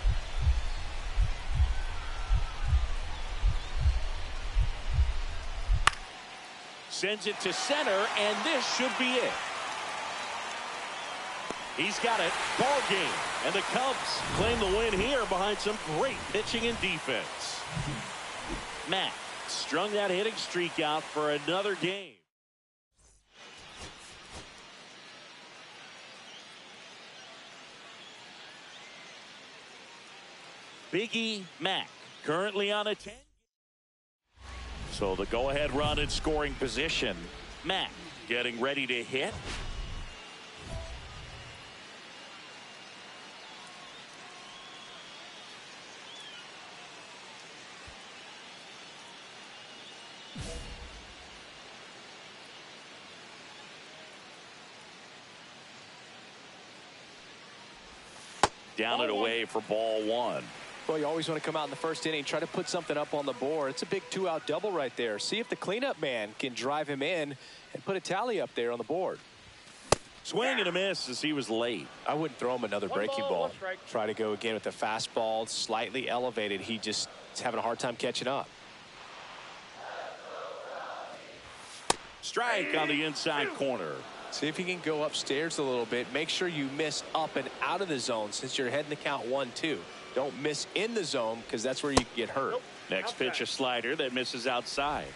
Sends it to center, and this should be it. He's got it. Ball game. And the Cubs claim the win here behind some great pitching and defense. Matt strung that hitting streak out for another game. Biggie Mack currently on a 10. So the go-ahead run in scoring position. Mack getting ready to hit. Down and away for ball 1. Well, you always want to come out in the first inning, try to put something up on the board. It's a big 2-out double right there. See if the cleanup man can drive him in and put a tally up there on the board. Swing and a miss as he was late. I wouldn't throw him another breaking ball. Try to go again with the fastball, slightly elevated. He just is having a hard time catching up. Strike on the inside corner. See if you can go upstairs a little bit. Make sure you miss up and out of the zone since you're heading the count 1-2. Don't miss in the zone because that's where you get hurt. Nope. Next pitch, a slider that misses outside.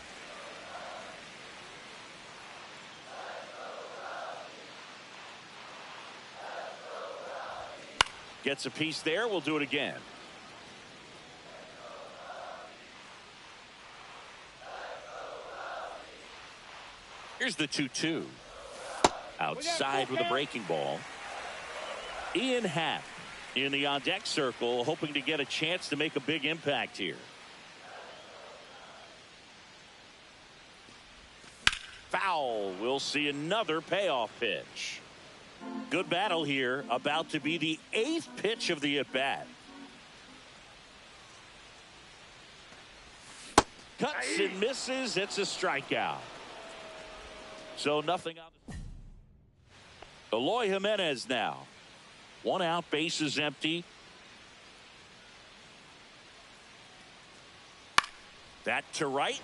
Gets a piece there. We'll do it again. Here's the 2-2. Outside with a breaking ball. Ian Happ in the on-deck circle, hoping to get a chance to make a big impact here. Foul. We'll see another payoff pitch. Good battle here. About to be the 8th pitch of the at-bat. Cuts and misses. It's a strikeout. So nothing on the Eloy Jimenez now. 1 out, bases empty. That to right.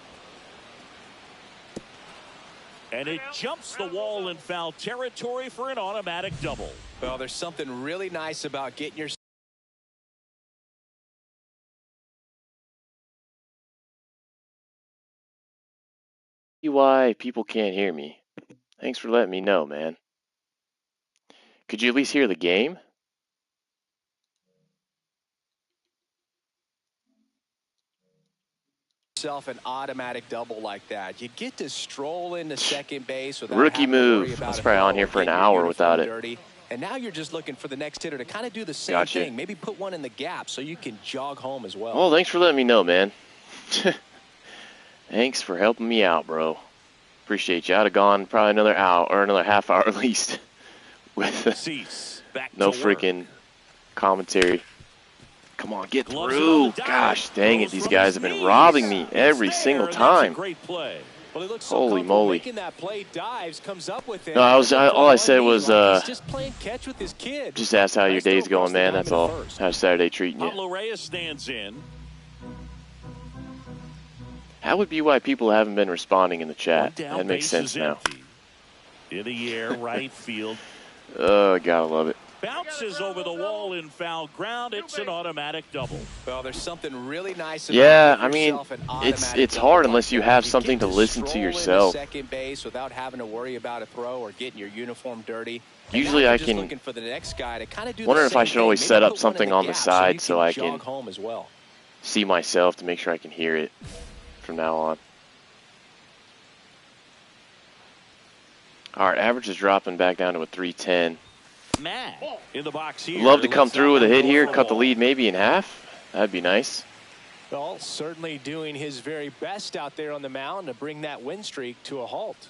And it jumps the wall in foul territory for an automatic double. Well, there's something really nice about getting your Why people can't hear me. Thanks for letting me know, man. Could you at least hear the game? An automatic double like that. You get to stroll into second base without Rookie move. I was probably on here for an hour without it. Dirty. And now you're just looking for the next hitter to kind of do the same thing. Maybe put one in the gap so you can jog home as well. Well, thanks for letting me know, man. Thanks for helping me out, bro. Appreciate you. I'd have gone probably another hour or another half hour at least with no freaking commentary. Come on, get through. Gosh dang it, these guys have been robbing me every single time. Holy moly. No, all I said was just ask how your day's going, man. That's all. How's Saturday treating you? That would be why people haven't been responding in the chat. That makes sense now. In the air, right field. Oh, gotta love it. Bounces over the wall in foul ground. It's an automatic double. Well, there's something really nice about yeah, I mean, it's hard unless you have something to listen to yourself. Second base without having to worry about a throw or getting your uniform dirty. Usually I can wonder if I should always set up something on the side so I can see myself to make sure I can hear it from now on. All right, average is dropping back down to a 310. Matt in the box here. Love to come through with a hit here, cut the lead maybe in half. That'd be nice. Well, certainly doing his very best out there on the mound to bring that win streak to a halt.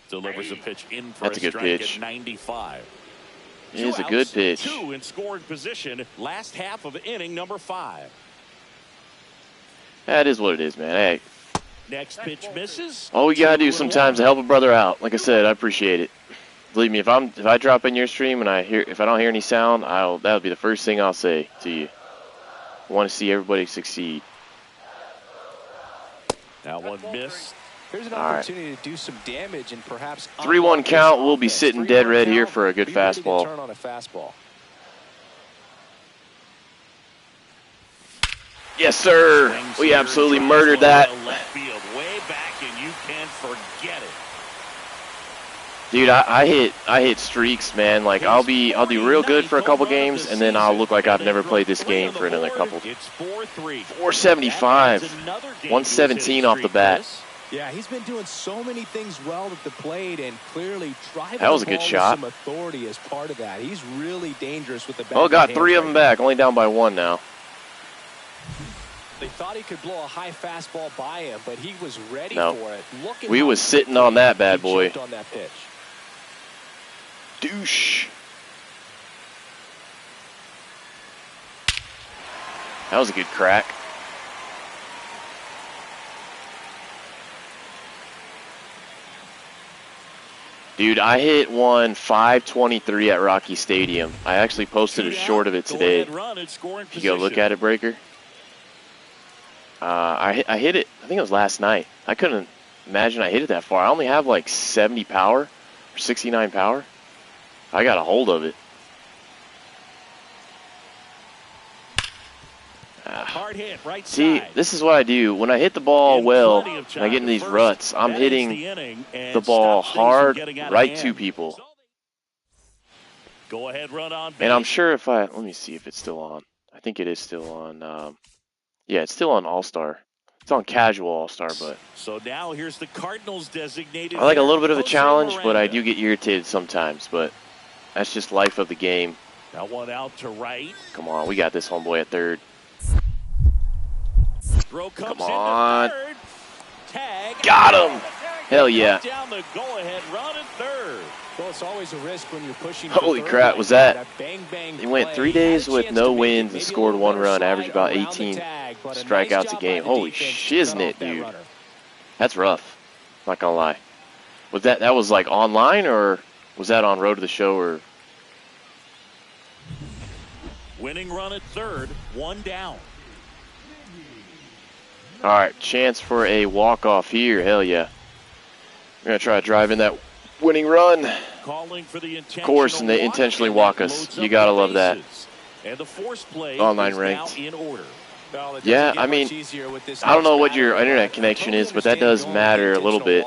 Delivers a pitch in for That's a good pitch. At 95. It is a good pitch. 2 in scoring position. Last half of inning number 5. That is what it is, man. Hey. Next pitch misses. All we gotta do sometimes to help a brother out. Like I said, I appreciate it. Believe me, if I drop in your stream and if I don't hear any sound, that'll be the first thing I'll say to you. I want to see everybody succeed. That one missed. There's an opportunity to do some damage and perhaps 3-1 count. We'll be sitting dead red here for a good fastball. Turn on a fastball. Yes, sir. We absolutely murdered that. Left field, way back, and you can forget it. Dude, I hit streaks, man. Like I'll do real good for a couple games, and then I'll look like I've never played this game for another couple. It's 4-3. 475, 117 off the bat. Yeah, he's been doing so many things well at the plate, and clearly driving that was a good shot. Some authority as part of that. He's really dangerous with the bat. Oh, got 3 of them back. Only down by 1 now. They thought he could blow a high fastball by him, but he was ready for it. We was sitting on that bad boy. On that pitch. Douche. That was a good crack. Dude, I hit one 523 at Rocky Stadium. I actually posted a short of it today. If you go look at it, Breaker. I hit it, I think it was last night. I couldn't imagine I hit it that far. I only have like 70 power or 69 power. I got a hold of it. Hard hit, right See, side. this is what I do. When I hit the ball well, and I get into these ruts, I'm hitting the ball hard right to people. Go ahead, run on base. And I'm sure if let me see if it's still on. I think it is still on. Yeah, it's still on All-Star. It's on casual All-Star, but. So now here's the Cardinals designated. I like a little bit of a challenge, but I do get irritated sometimes. But that's just life of the game. That one out to right. Come on, we got this homeboy at third. Throw comes Come on. into third. Tag. Got him. Hell yeah. Down the go-ahead run at third. Well, it's always a risk when you're pushing. Holy crap, was that? Bang, bang He went 3 days with no wins and scored 1 run, averaged about 18 strikeouts a game. Holy shiznit, dude. That's rough. Not gonna lie. Was that was like online, or was that on Road to the Show, or? Winning run at third, 1 down. All right, chance for a walk-off here. Hell yeah. We're going to try to drive in that winning run. Calling for the Of course, and they intentionally walk us. You got to love that. And the force play Online is ranked. now in order. Yeah, I mean, I don't know what your internet connection is, but that does matter a little bit.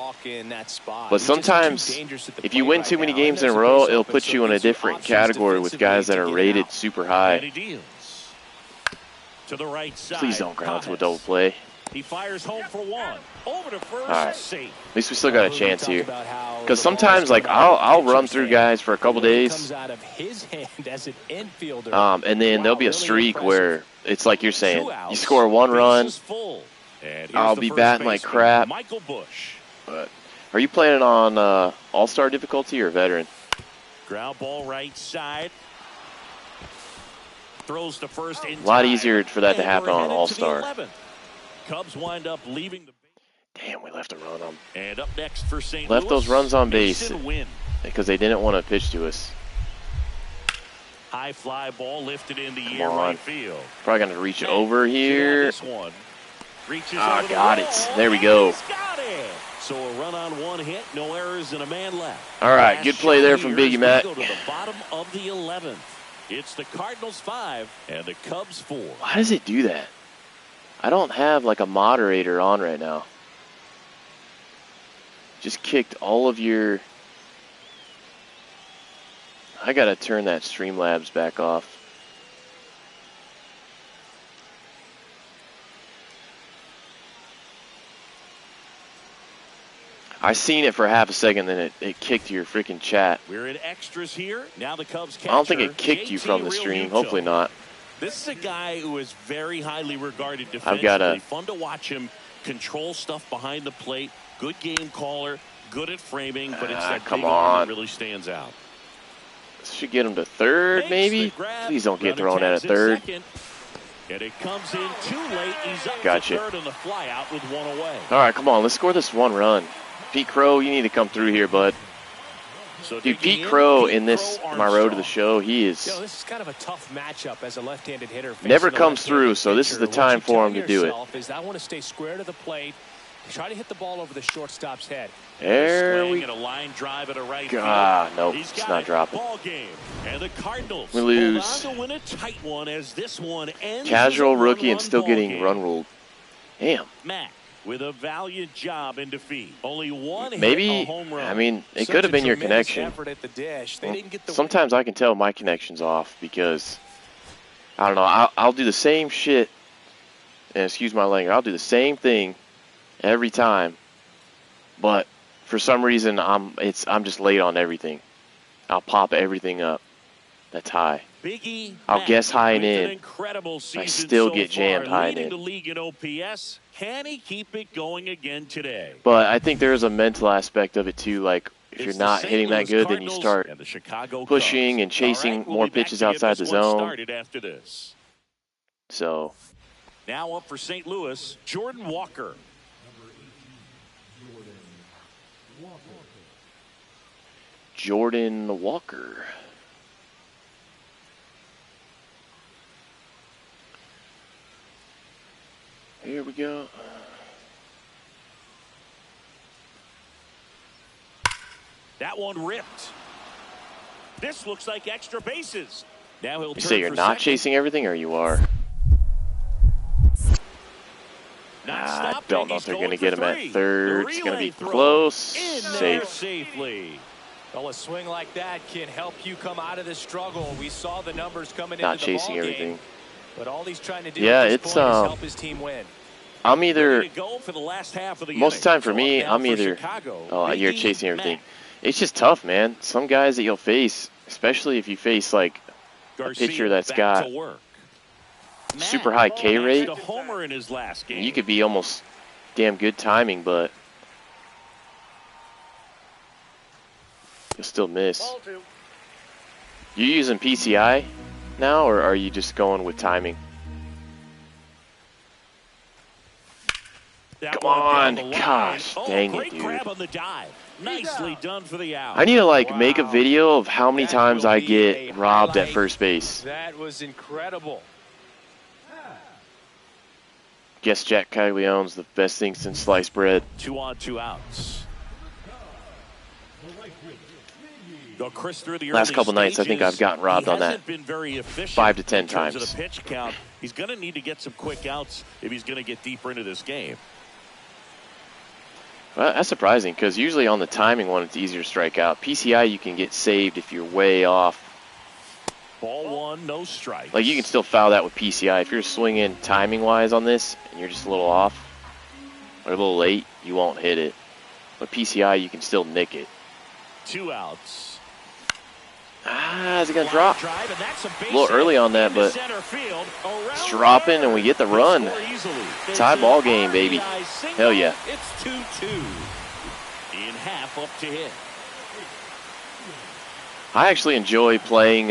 But sometimes, if you win too many games in a row, it'll put you in a different category with guys that are rated super high. To the right side. Please don't ground to a double play. He fires home for 1. Over to first. All right. Safe. At least we still got a chance here. Because sometimes, like, I'll run through guys for a couple days, and then there'll be a streak where it's like you're saying, you score 1 run, I'll be batting like crap. Michael Bush. But are you playing on All-Star difficulty or veteran? Ground ball right side. Throws to first in A lot time. easier for that to And happen we're on headed to the All-Star. 11th. Cubs wind up leaving the Damn, we left a run on. And up next for St. Left Louis, those runs on base Mason Wynn. because they didn't want to pitch to us. High fly ball lifted in the Come air on. right field. Probably going to reach over here. This one. Reaches Ah, over the got wall. it. There we go. He's got it. So a run on 1 hit, no errors, and a man left. All right, Last good play shot there from here Biggie as we Mac. Go to the bottom of the 11th. It's the Cardinals 5 and the Cubs 4. Why does it do that? I don't have like a moderator on right now. Just kicked all of your... I gotta turn that Streamlabs back off. I seen it for half a second, then it kicked your freaking chat. We're in extras here. Now the Cubs catcher, I don't think it kicked you from the stream. Hopefully not. This is a guy who is very highly regarded I've defensively. gotta... Fun to watch him control stuff behind the plate. Good game caller. Good at framing, but it's that come big arm on. that really stands out. Should get him to third, maybe? Please don't get thrown at a third. Second, and it comes in too late. He's up Gotcha. to third on the fly out with 1 away. All right, come on. Let's score this 1 run. Pete Crow, you need to come through here, bud. So Dude, digging Pete Crow Pete in this, Crow, my road to the Armstrong. show, he is... This is kind of a tough matchup as a left-handed hitter. Never comes through, so this is the time for him to do it. I want to stay square to the plate, try to hit the ball over the shortstop's head. There Swing we and a line drive at a right God, field. nope, He's it's got not it. dropping. Ball game. And the Cardinals We lose. hold on to win a tight one as this one ends. Casual as a rookie and one-run still ball getting game. run ruled. Damn. Mack with a valiant job in defeat. Only 1 hit, Maybe, a home run. I mean, it Such could have a been your tremendous connection. effort at the dish. They didn't get the Sometimes I can tell my connection's off because, I don't know, I'll do the same shit, and excuse my language, I'll do the same thing every time, but for some reason I'm just late on everything. I'll pop everything up that's high. Biggie I'll Mack guess high and with an in. incredible season I still so get far, jammed high and leading in. the league in OPS. Can he keep it going again today? But I think there is a mental aspect of it too, like if you're It's the not St. hitting that Louis good, then you Cardinals start and the Chicago pushing Cubs. and chasing All right, we'll more be back pitches to get outside this the one zone. started after this. So, Now up for St. Louis, Jordan Walker. Jordan Walker. Here we go. That one ripped. This looks like extra bases. Now he'll You turn say you're for not second. chasing everything, or you are? Not I stopping. don't know He's if they're going going to get for him three. at third. The It's going to relay be throw close. in there Safe. safely. Well, a swing like that can help you come out of this struggle. We saw the numbers coming Not into the chasing ball everything. game, but all he's trying to do Yeah, at this it's, point is help his team win. I'm either, Ready to go for the last half of the most of the inning. time for So me, up now I'm for either, Chicago, oh, you're Biggie chasing everything. Mack. It's just tough, man. Some guys that you'll face, especially if you face, like, a pitcher that's got super high K rate, you could be almost damn good timing, but you'll still miss. You using PCI now, or are you just going with timing? Come on, gosh, dang it, dude. Nicely done for the out. I need to like make a video of how many times I get robbed at first base. That was incredible. Guess Jack Caglianone's the best thing since sliced bread. 2 on, 2 outs. Chris, through the last couple nights, I think I've gotten robbed on that 5 to 10 times. The pitch count, he's going to need to get some quick outs if he's going to get deeper into this game. Well, that's surprising because usually on the timing one, it's easier to strike out. PCI, you can get saved if you're way off. Ball 1, no strike. Like, you can still foul that with PCI. If you're swinging timing-wise on this and you're just a little off or a little late, you won't hit it. But PCI, you can still nick it. 2 outs. Is it going to drop? A little early on that, but it's dropping and we get the run. Tie ball game, baby. Hell yeah. It's 2-2. In half up to hit. I actually enjoy playing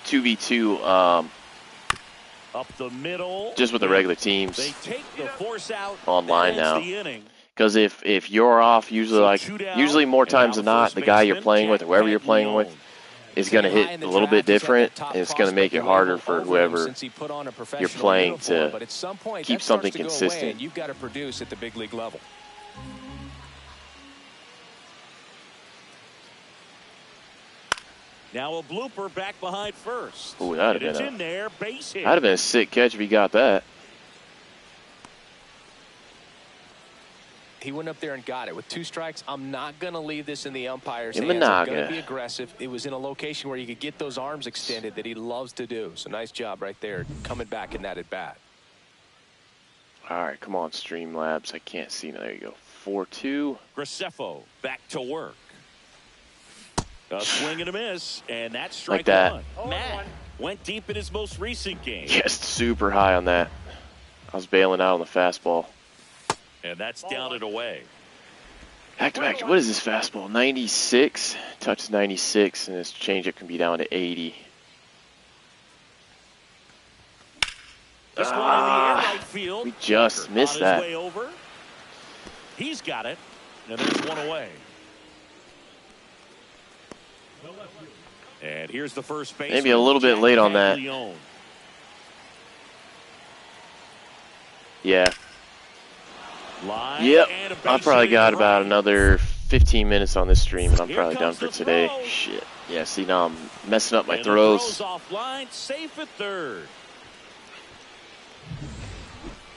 2v2 up the middle. Just with the regular teams. They take the force out online now. Because if you're off, usually more times than not, the guy you're playing with or whoever you're playing with is going to hit a little bit different, and it's going to make it harder for whoever you're playing to keep something consistent. You've got to produce at the big league level. Now a blooper back behind first. Ooh, that'd have been a sick catch if he got that. He went up there and got it. With 2 strikes, I'm not going to leave this in the umpire's hands. I'm going to be aggressive. It was in a location where you could get those arms extended that he loves to do. So nice job right there coming back in that at bat. All right, come on, Streamlabs. I can't see. There you go. 4-2. Graceffo back to work. A swing and a miss, and that's strike like that. 1. Matt went deep in his most recent game. Just super high on that. I was bailing out on the fastball. And that's down and away. Back to back. What is this fastball? 96. Touches 96, and his changeup can be down to 80. This one in the air right field. We just missed that. Way over. He's got it, and there's one away. And here's the first base. Maybe a little bit late on that. Yeah. Yep, I probably got about another 15 minutes on this stream, and I'm probably done for today. Shit. Yeah, see, now I'm messing up my throws. Offline, safe at third.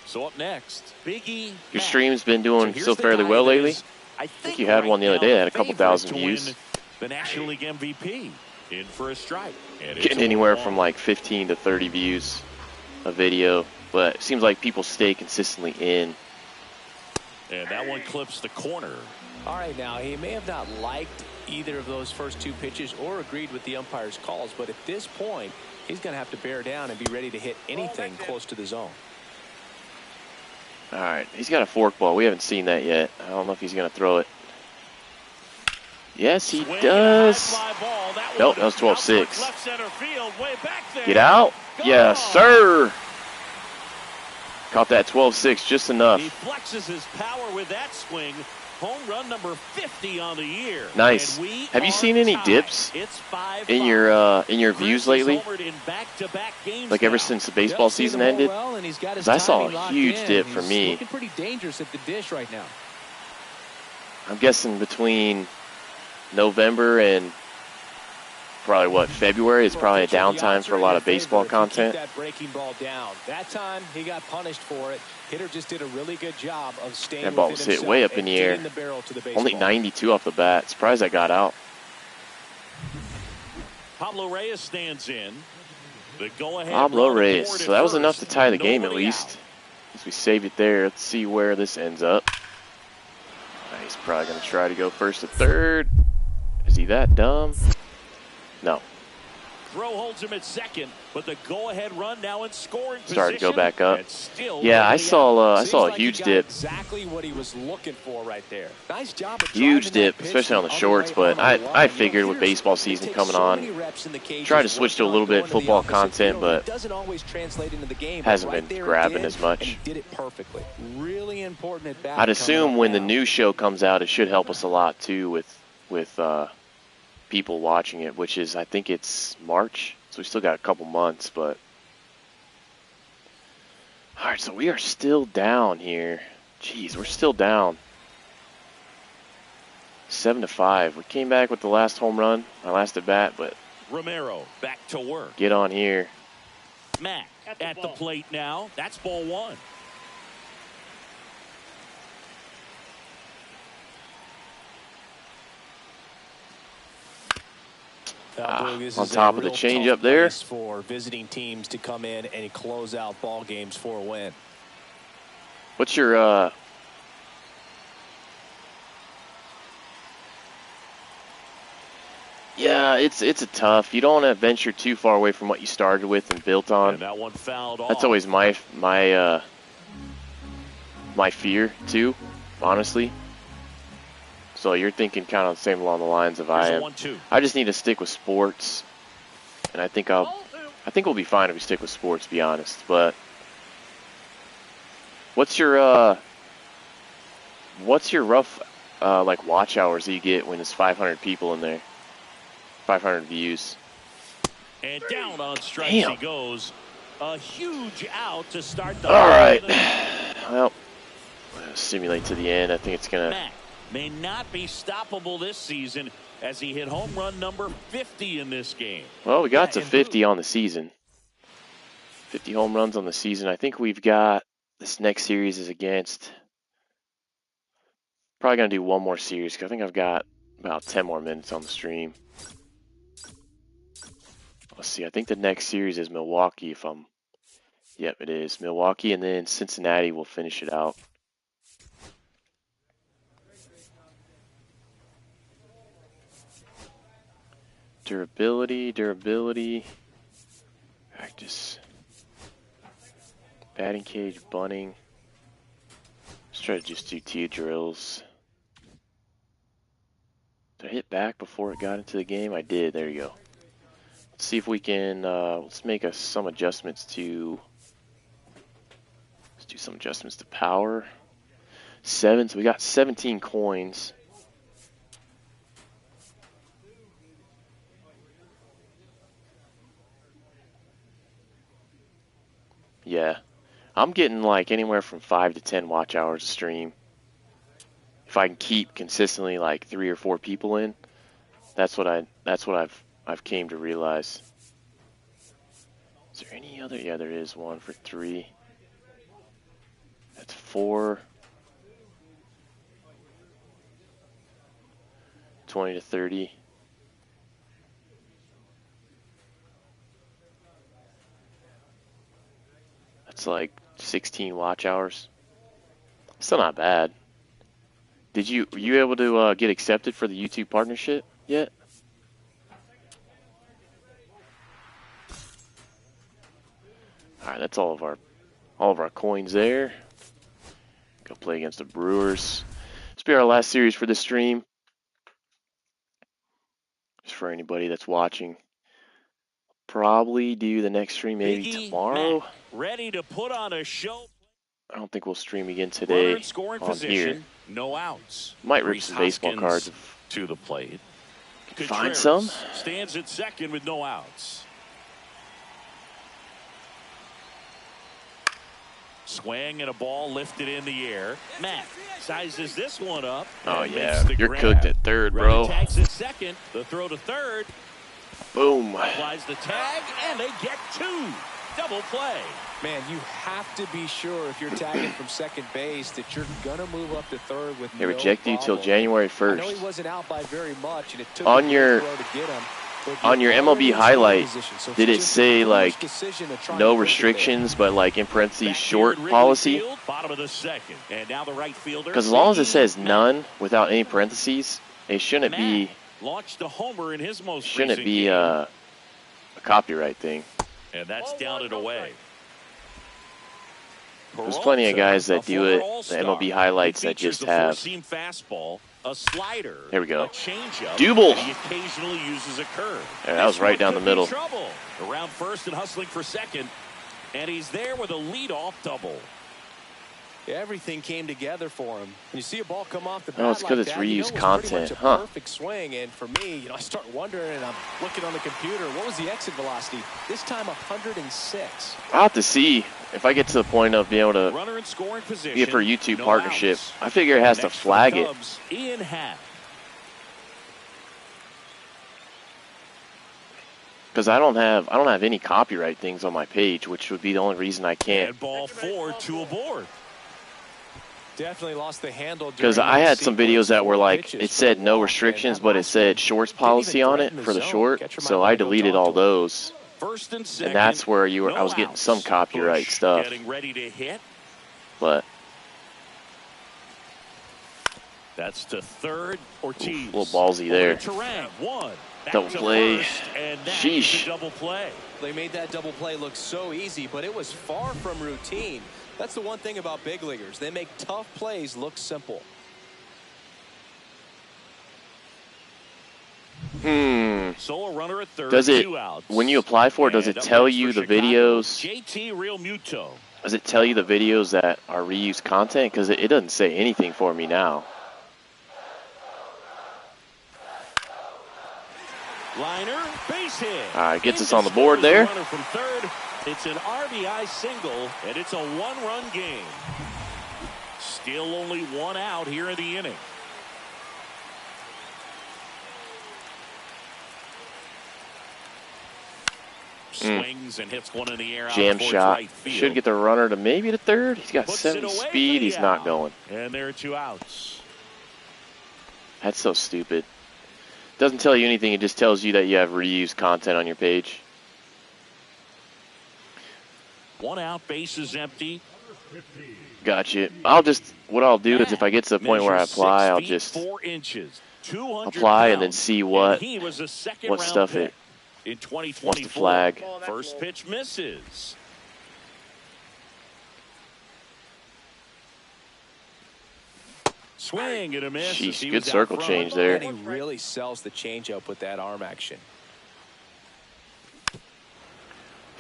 So up next, Biggie. Your stream's been doing still fairly well lately. I think you had one the other day that had a couple thousand views. The National League MVP in for a strike. Getting anywhere from like 15 to 30 views a video, but it seems like people stay consistently in. And that one clips the corner. All right, now, he may have not liked either of those first 2 pitches or agreed with the umpire's calls, but at this point, he's going to have to bear down and be ready to hit anything close to the zone. All right, he's got a forkball. We haven't seen that yet. I don't know if he's going to throw it. Yes, he does. Nope, that was 12-6. Get out. Yes, sir. Caught that 12-6 just enough. He flexes his power with that swing. Home run number 50 on the year. Nice. Have you seen any dips in your views lately? Like ever since the baseball season ended? Because I saw a huge dip for me. Looking pretty dangerous at the dish right now. I'm guessing between November and probably what, February is probably a downtime for a lot of baseball content. That breaking ball down. That time he got punished for it. Hitter just did a really good job of staying. That ball was hit way up in the air. Only 92 off the bat. Surprised I got out. Pablo Reyes stands in. The go-ahead. Pablo Reyes. So that was enough to tie the game at least. As we saved it there. Let's see where this ends up. He's probably going to try to go first to third. Is he that dumb? No. Throw holds him at second, but the go-ahead run now in scoring Starting position. to go back up. Yeah, I saw a huge dip. Exactly what he was looking for right there. Nice job. Huge dip, especially on the shorts, but I figured with baseball season coming on, try to switch to a little bit football content, but hasn't been grabbing as much. I'd assume when the new show comes out, it should help us a lot too with people watching it, which is, I think it's March, so we still got a couple months, but all right, so we are still down here. Jeez, we're still down 7-5. We came back with the last home run, our last at bat, but Romero back to work. Get on here. Mack at the plate now. That's ball one. On top of the changeup there. For visiting teams to come in and close out ball games for a win. What's your Yeah, it's a tough. You don't want to venture too far away from what you started with and built on. And that one fouled off. That's always my fear too, honestly. So you're thinking kind of the same along the lines of I am. I just need to stick with sports, and I think we'll be fine if we stick with sports, to be honest. But what's your rough like watch hours that you get when there's 500 people in there, 500 views? And down on strikes he goes. A huge out to start the. All right. Well, simulate to the end. I think it's gonna. Matt may not be stoppable this season as he hit home run number 50 in this game. Well, we got to 50 on the season. 50 home runs on the season. I think we've got this next series is against. Probably gonna do one more series because I think I've got about 10 more minutes on the stream. Let's see. I think the next series is Milwaukee. Yep, it is Milwaukee, and then Cincinnati will finish it out. Durability, practice, batting cage, bunting. Let's try to just do tee drills. Did I hit back before it got into the game? I did. There you go. Let's see if we can. Let's make some adjustments to. Let's do some adjustments to power. 7. So we got 17 coins. Yeah, I'm getting like anywhere from 5 to 10 watch hours a stream. If I can keep consistently like 3 or 4 people in, that's what I've came to realize. Is there any other? Yeah, there is one for 3. That's 4. 20 to 30. It's like 16 watch hours. Still not bad. Were you able to get accepted for the YouTube partnership yet? All right, that's all of our coins there. Go play against the Brewers. This will be our last series for this stream. Just for anybody that's watching. Probably do the next stream maybe tomorrow. Matt, ready to put on a show. I don't think we'll stream again today on here. No outs. Might rip some baseball cards to the plate. Find some. Stands at second with no outs. Swing and a ball lifted in the air. Matt sizes this one up. Oh yeah, you're cooked at third, bro. Tags at second. The throw to third. Boom. Applies the tag, and they get 2. Double play. Man, you have to be sure if you're tagging from second base that you're going to move up to third with They reject you till January 1st. I know he wasn't out by very much, and it took on your MLB highlight, did it say like no restrictions, but like in parentheses short policy? Bottom of the second, and now the right fielder. Because as long as it says none without any parentheses, it shouldn't be launched a homer in his most Shouldn't recent it be game. a copyright thing? And that's down and away. There's plenty of guys that do it, the MLB highlights that just have. Fastball, a slider, there we go. A changeup, Double. He occasionally uses a curve. Yeah, that was right down the middle. Trouble. Around first and hustling for second. And he's there with a leadoff double. Everything came together for him. When you see a ball come off the bat, oh, it's because like it's that, reused it's content, pretty much a perfect swing. And for me, I start wondering, and I'm looking on the computer, what was the exit velocity? This time 106. I'll have to see if I get to the point of being able to Runner in scoring position, be it for a YouTube no partnership. outs. I figure it has to flag it. Ian Happ. Because I don't have any copyright things on my page, which would be the only reason I can't. And ball 4, 2 aboard. Definitely lost the handle. Because I had some videos that were like, it said no restrictions, but it said shorts policy on it for the short, so I deleted all those. First and second, that's where I was getting some copyright stuff. Getting ready to hit. But that's to third. Ortiz. a little ballsy there. Double play. Sheesh. Double play. They made that double play look so easy, but it was far from routine. That's the one thing about big leaguers. They make tough plays look simple. Solo runner at third. Does it, 2 outs. when you apply for it, does it tell you the videos? JT Realmuto. Does it tell you the videos that are reused content? Because it doesn't say anything for me now. Liner, base hit. All right, gets us on the board there. Runner from third. It's an RBI single, and it's a 1-run game. Still only 1 out here in the inning. Swings and hits one in the air. Jam out shot. right field. Should get the runner to maybe to third. He's got 70 speed. He's not going. And there are 2 outs. That's so stupid. Doesn't tell you anything. It just tells you that you have reused content on your page. 1 out, bases empty. Gotcha. What I'll do is if I get to the point where I apply, I'll just apply and then see what stuff it wants to flag. First pitch misses. Swing and a miss. Jeez, good circle change there. And he really sells the changeup with that arm action.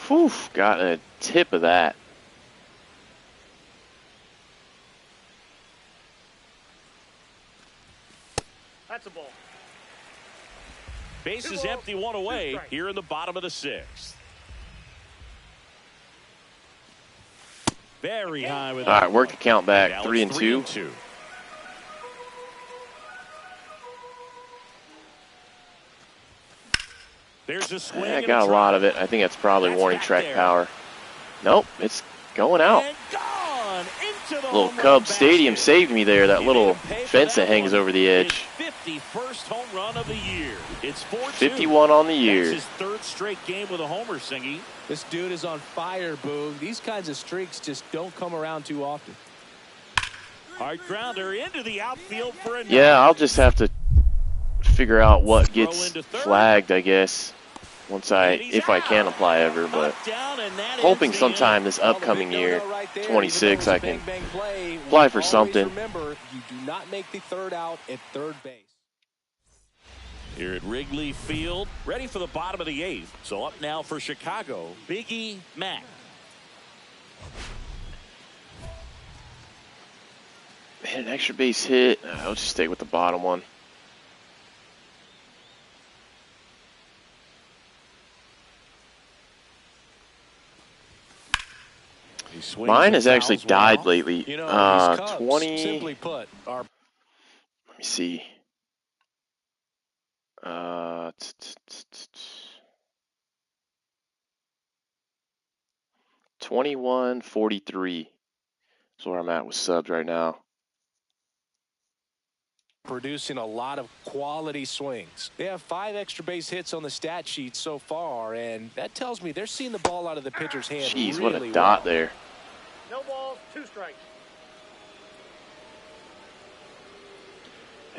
Whew, got a tip of that. That's a ball. Base is empty, 1 away here in the bottom of the 6th. Very high with. All right, work the count back. 3-2. There's a swing. I got a lot of it. I think that's probably warning track power. Nope, it's going out. Little Cub Stadium saved me there. That little fence that hangs over the edge. 51st home run of the year. It's 4-2. 51 on the year. That's his 3rd straight game with a homer, Singy. This dude is on fire, Boog. These kinds of streaks just don't come around too often. Hard grounder into the outfield for a. Yeah, I'll just have to figure out what gets flagged, I guess. If I can apply ever, but hoping sometime this upcoming year, 26, I can apply for something. Remember, you do not make the 3rd out at 3rd base. Here at Wrigley Field, ready for the bottom of the 8th. So up now for Chicago, Biggie Mack. Man, an extra base hit. I'll just stay with the bottom one. Mine has actually died lately. 20. Simply put, let me see. 21-43 is where I'm at with subs right now. Producing a lot of quality swings. They have 5 extra base hits on the stat sheet so far, and that tells me they're seeing the ball out of the pitcher's hand. Jeez, really what a dot there. No balls, 2 strikes.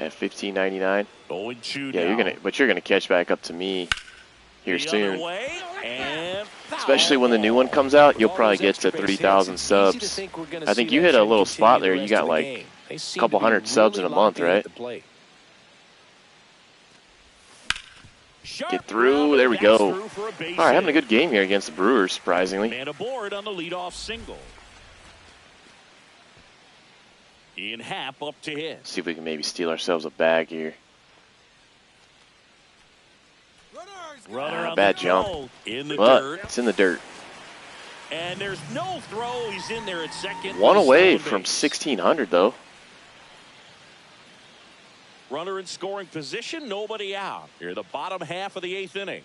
at $15.99. 0-2 Yeah, you're gonna catch back up to me here soon. Especially when the new one comes out, you'll probably get to 3,000 subs. I think you hit a little spot there. You got like a couple hundred subs in a month, right? Get through. There we go. All right, having a good game here against the Brewers, surprisingly. Man aboard on the leadoff single. Ian Happ up to hit. See if we can maybe steal ourselves a bag here. Bad jump, but it's in the dirt. And there's no throw. He's in there at second. One away from 1,600, though. Runner in scoring position, nobody out. Here, the bottom half of the 8th inning.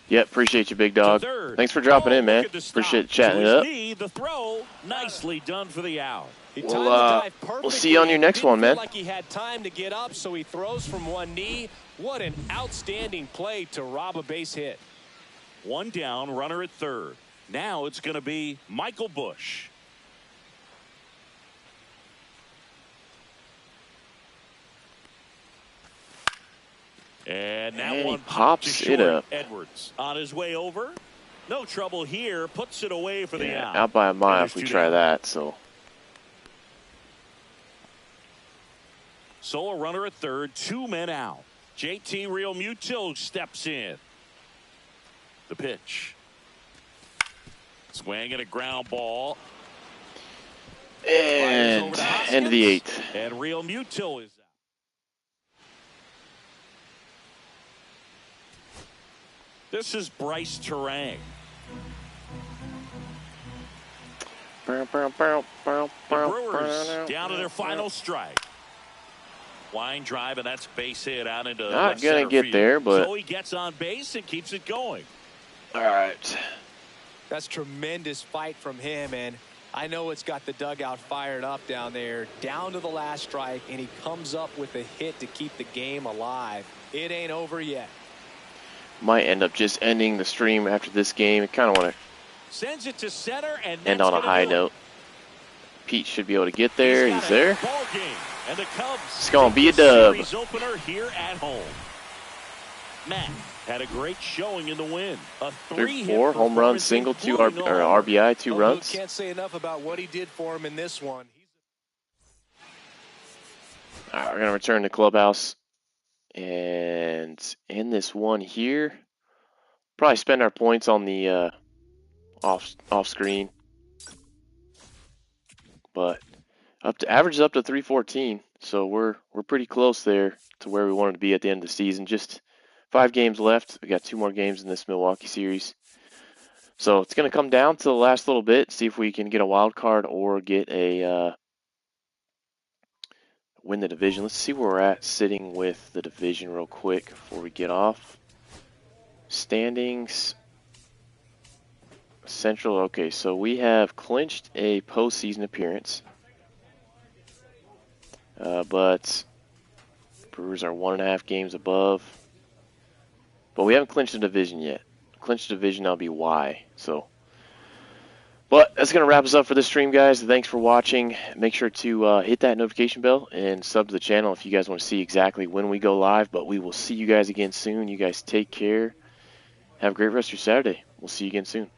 Yep, appreciate you, big dog. Thanks for dropping in, man. Appreciate chatting it up. The throw, nicely done for the out. We'll see you on your next one, man. Like he had time to get up, so he throws from one knee. What an outstanding play to rob a base hit. One down, runner at third. Now it's going to be Michael Busch. And that one pops it up. Edwards on his way over. No trouble here. Puts it away for the out. Out by a mile if we try that. So a runner at third. 2 men out. JT Realmuto steps in. The pitch. Swing and a ground ball. And end of the 8th. And Realmuto is out. This is Bryce Terang. The Brewers down to their final strike. Line drive, and that's base hit out into not gonna get field. there, but so he gets on base and keeps it going. All right. That's tremendous fight from him, and I know it's got the dugout fired up down there, down to the last strike, and he comes up with a hit to keep the game alive. It ain't over yet. Might end up just ending the stream after this game. I kind of want to sends it to center and end on a high note. Pete should be able to get there. He's there. And the Cubs it's going to be a dub. Opener here at home. Matt had a great showing in the win. A 3-4 home run, single, 2 RBI, 2 runs. Can't say enough about what he did for him in this one. All right, we're going to return to clubhouse. And in this one here, probably spend our points on the off screen, but average up to 314, so we're pretty close there to where we wanted to be at the end of the season. Just 5 games left. We got 2 more games in this Milwaukee series, so it's going to come down to the last little bit. See if we can get a wild card or get a win the division. Let's see where we're at sitting with the division real quick before we get off. Standings. Central. Okay, so we have clinched a postseason appearance. But Brewers are 1.5 games above. But we haven't clinched the division yet. Clinched the division, that'll be Y. So, but that's going to wrap us up for this stream, guys. Thanks for watching. Make sure to hit that notification bell and sub to the channel if you guys want to see exactly when we go live. But we will see you guys again soon. You guys take care. Have a great rest of your Saturday. We'll see you again soon.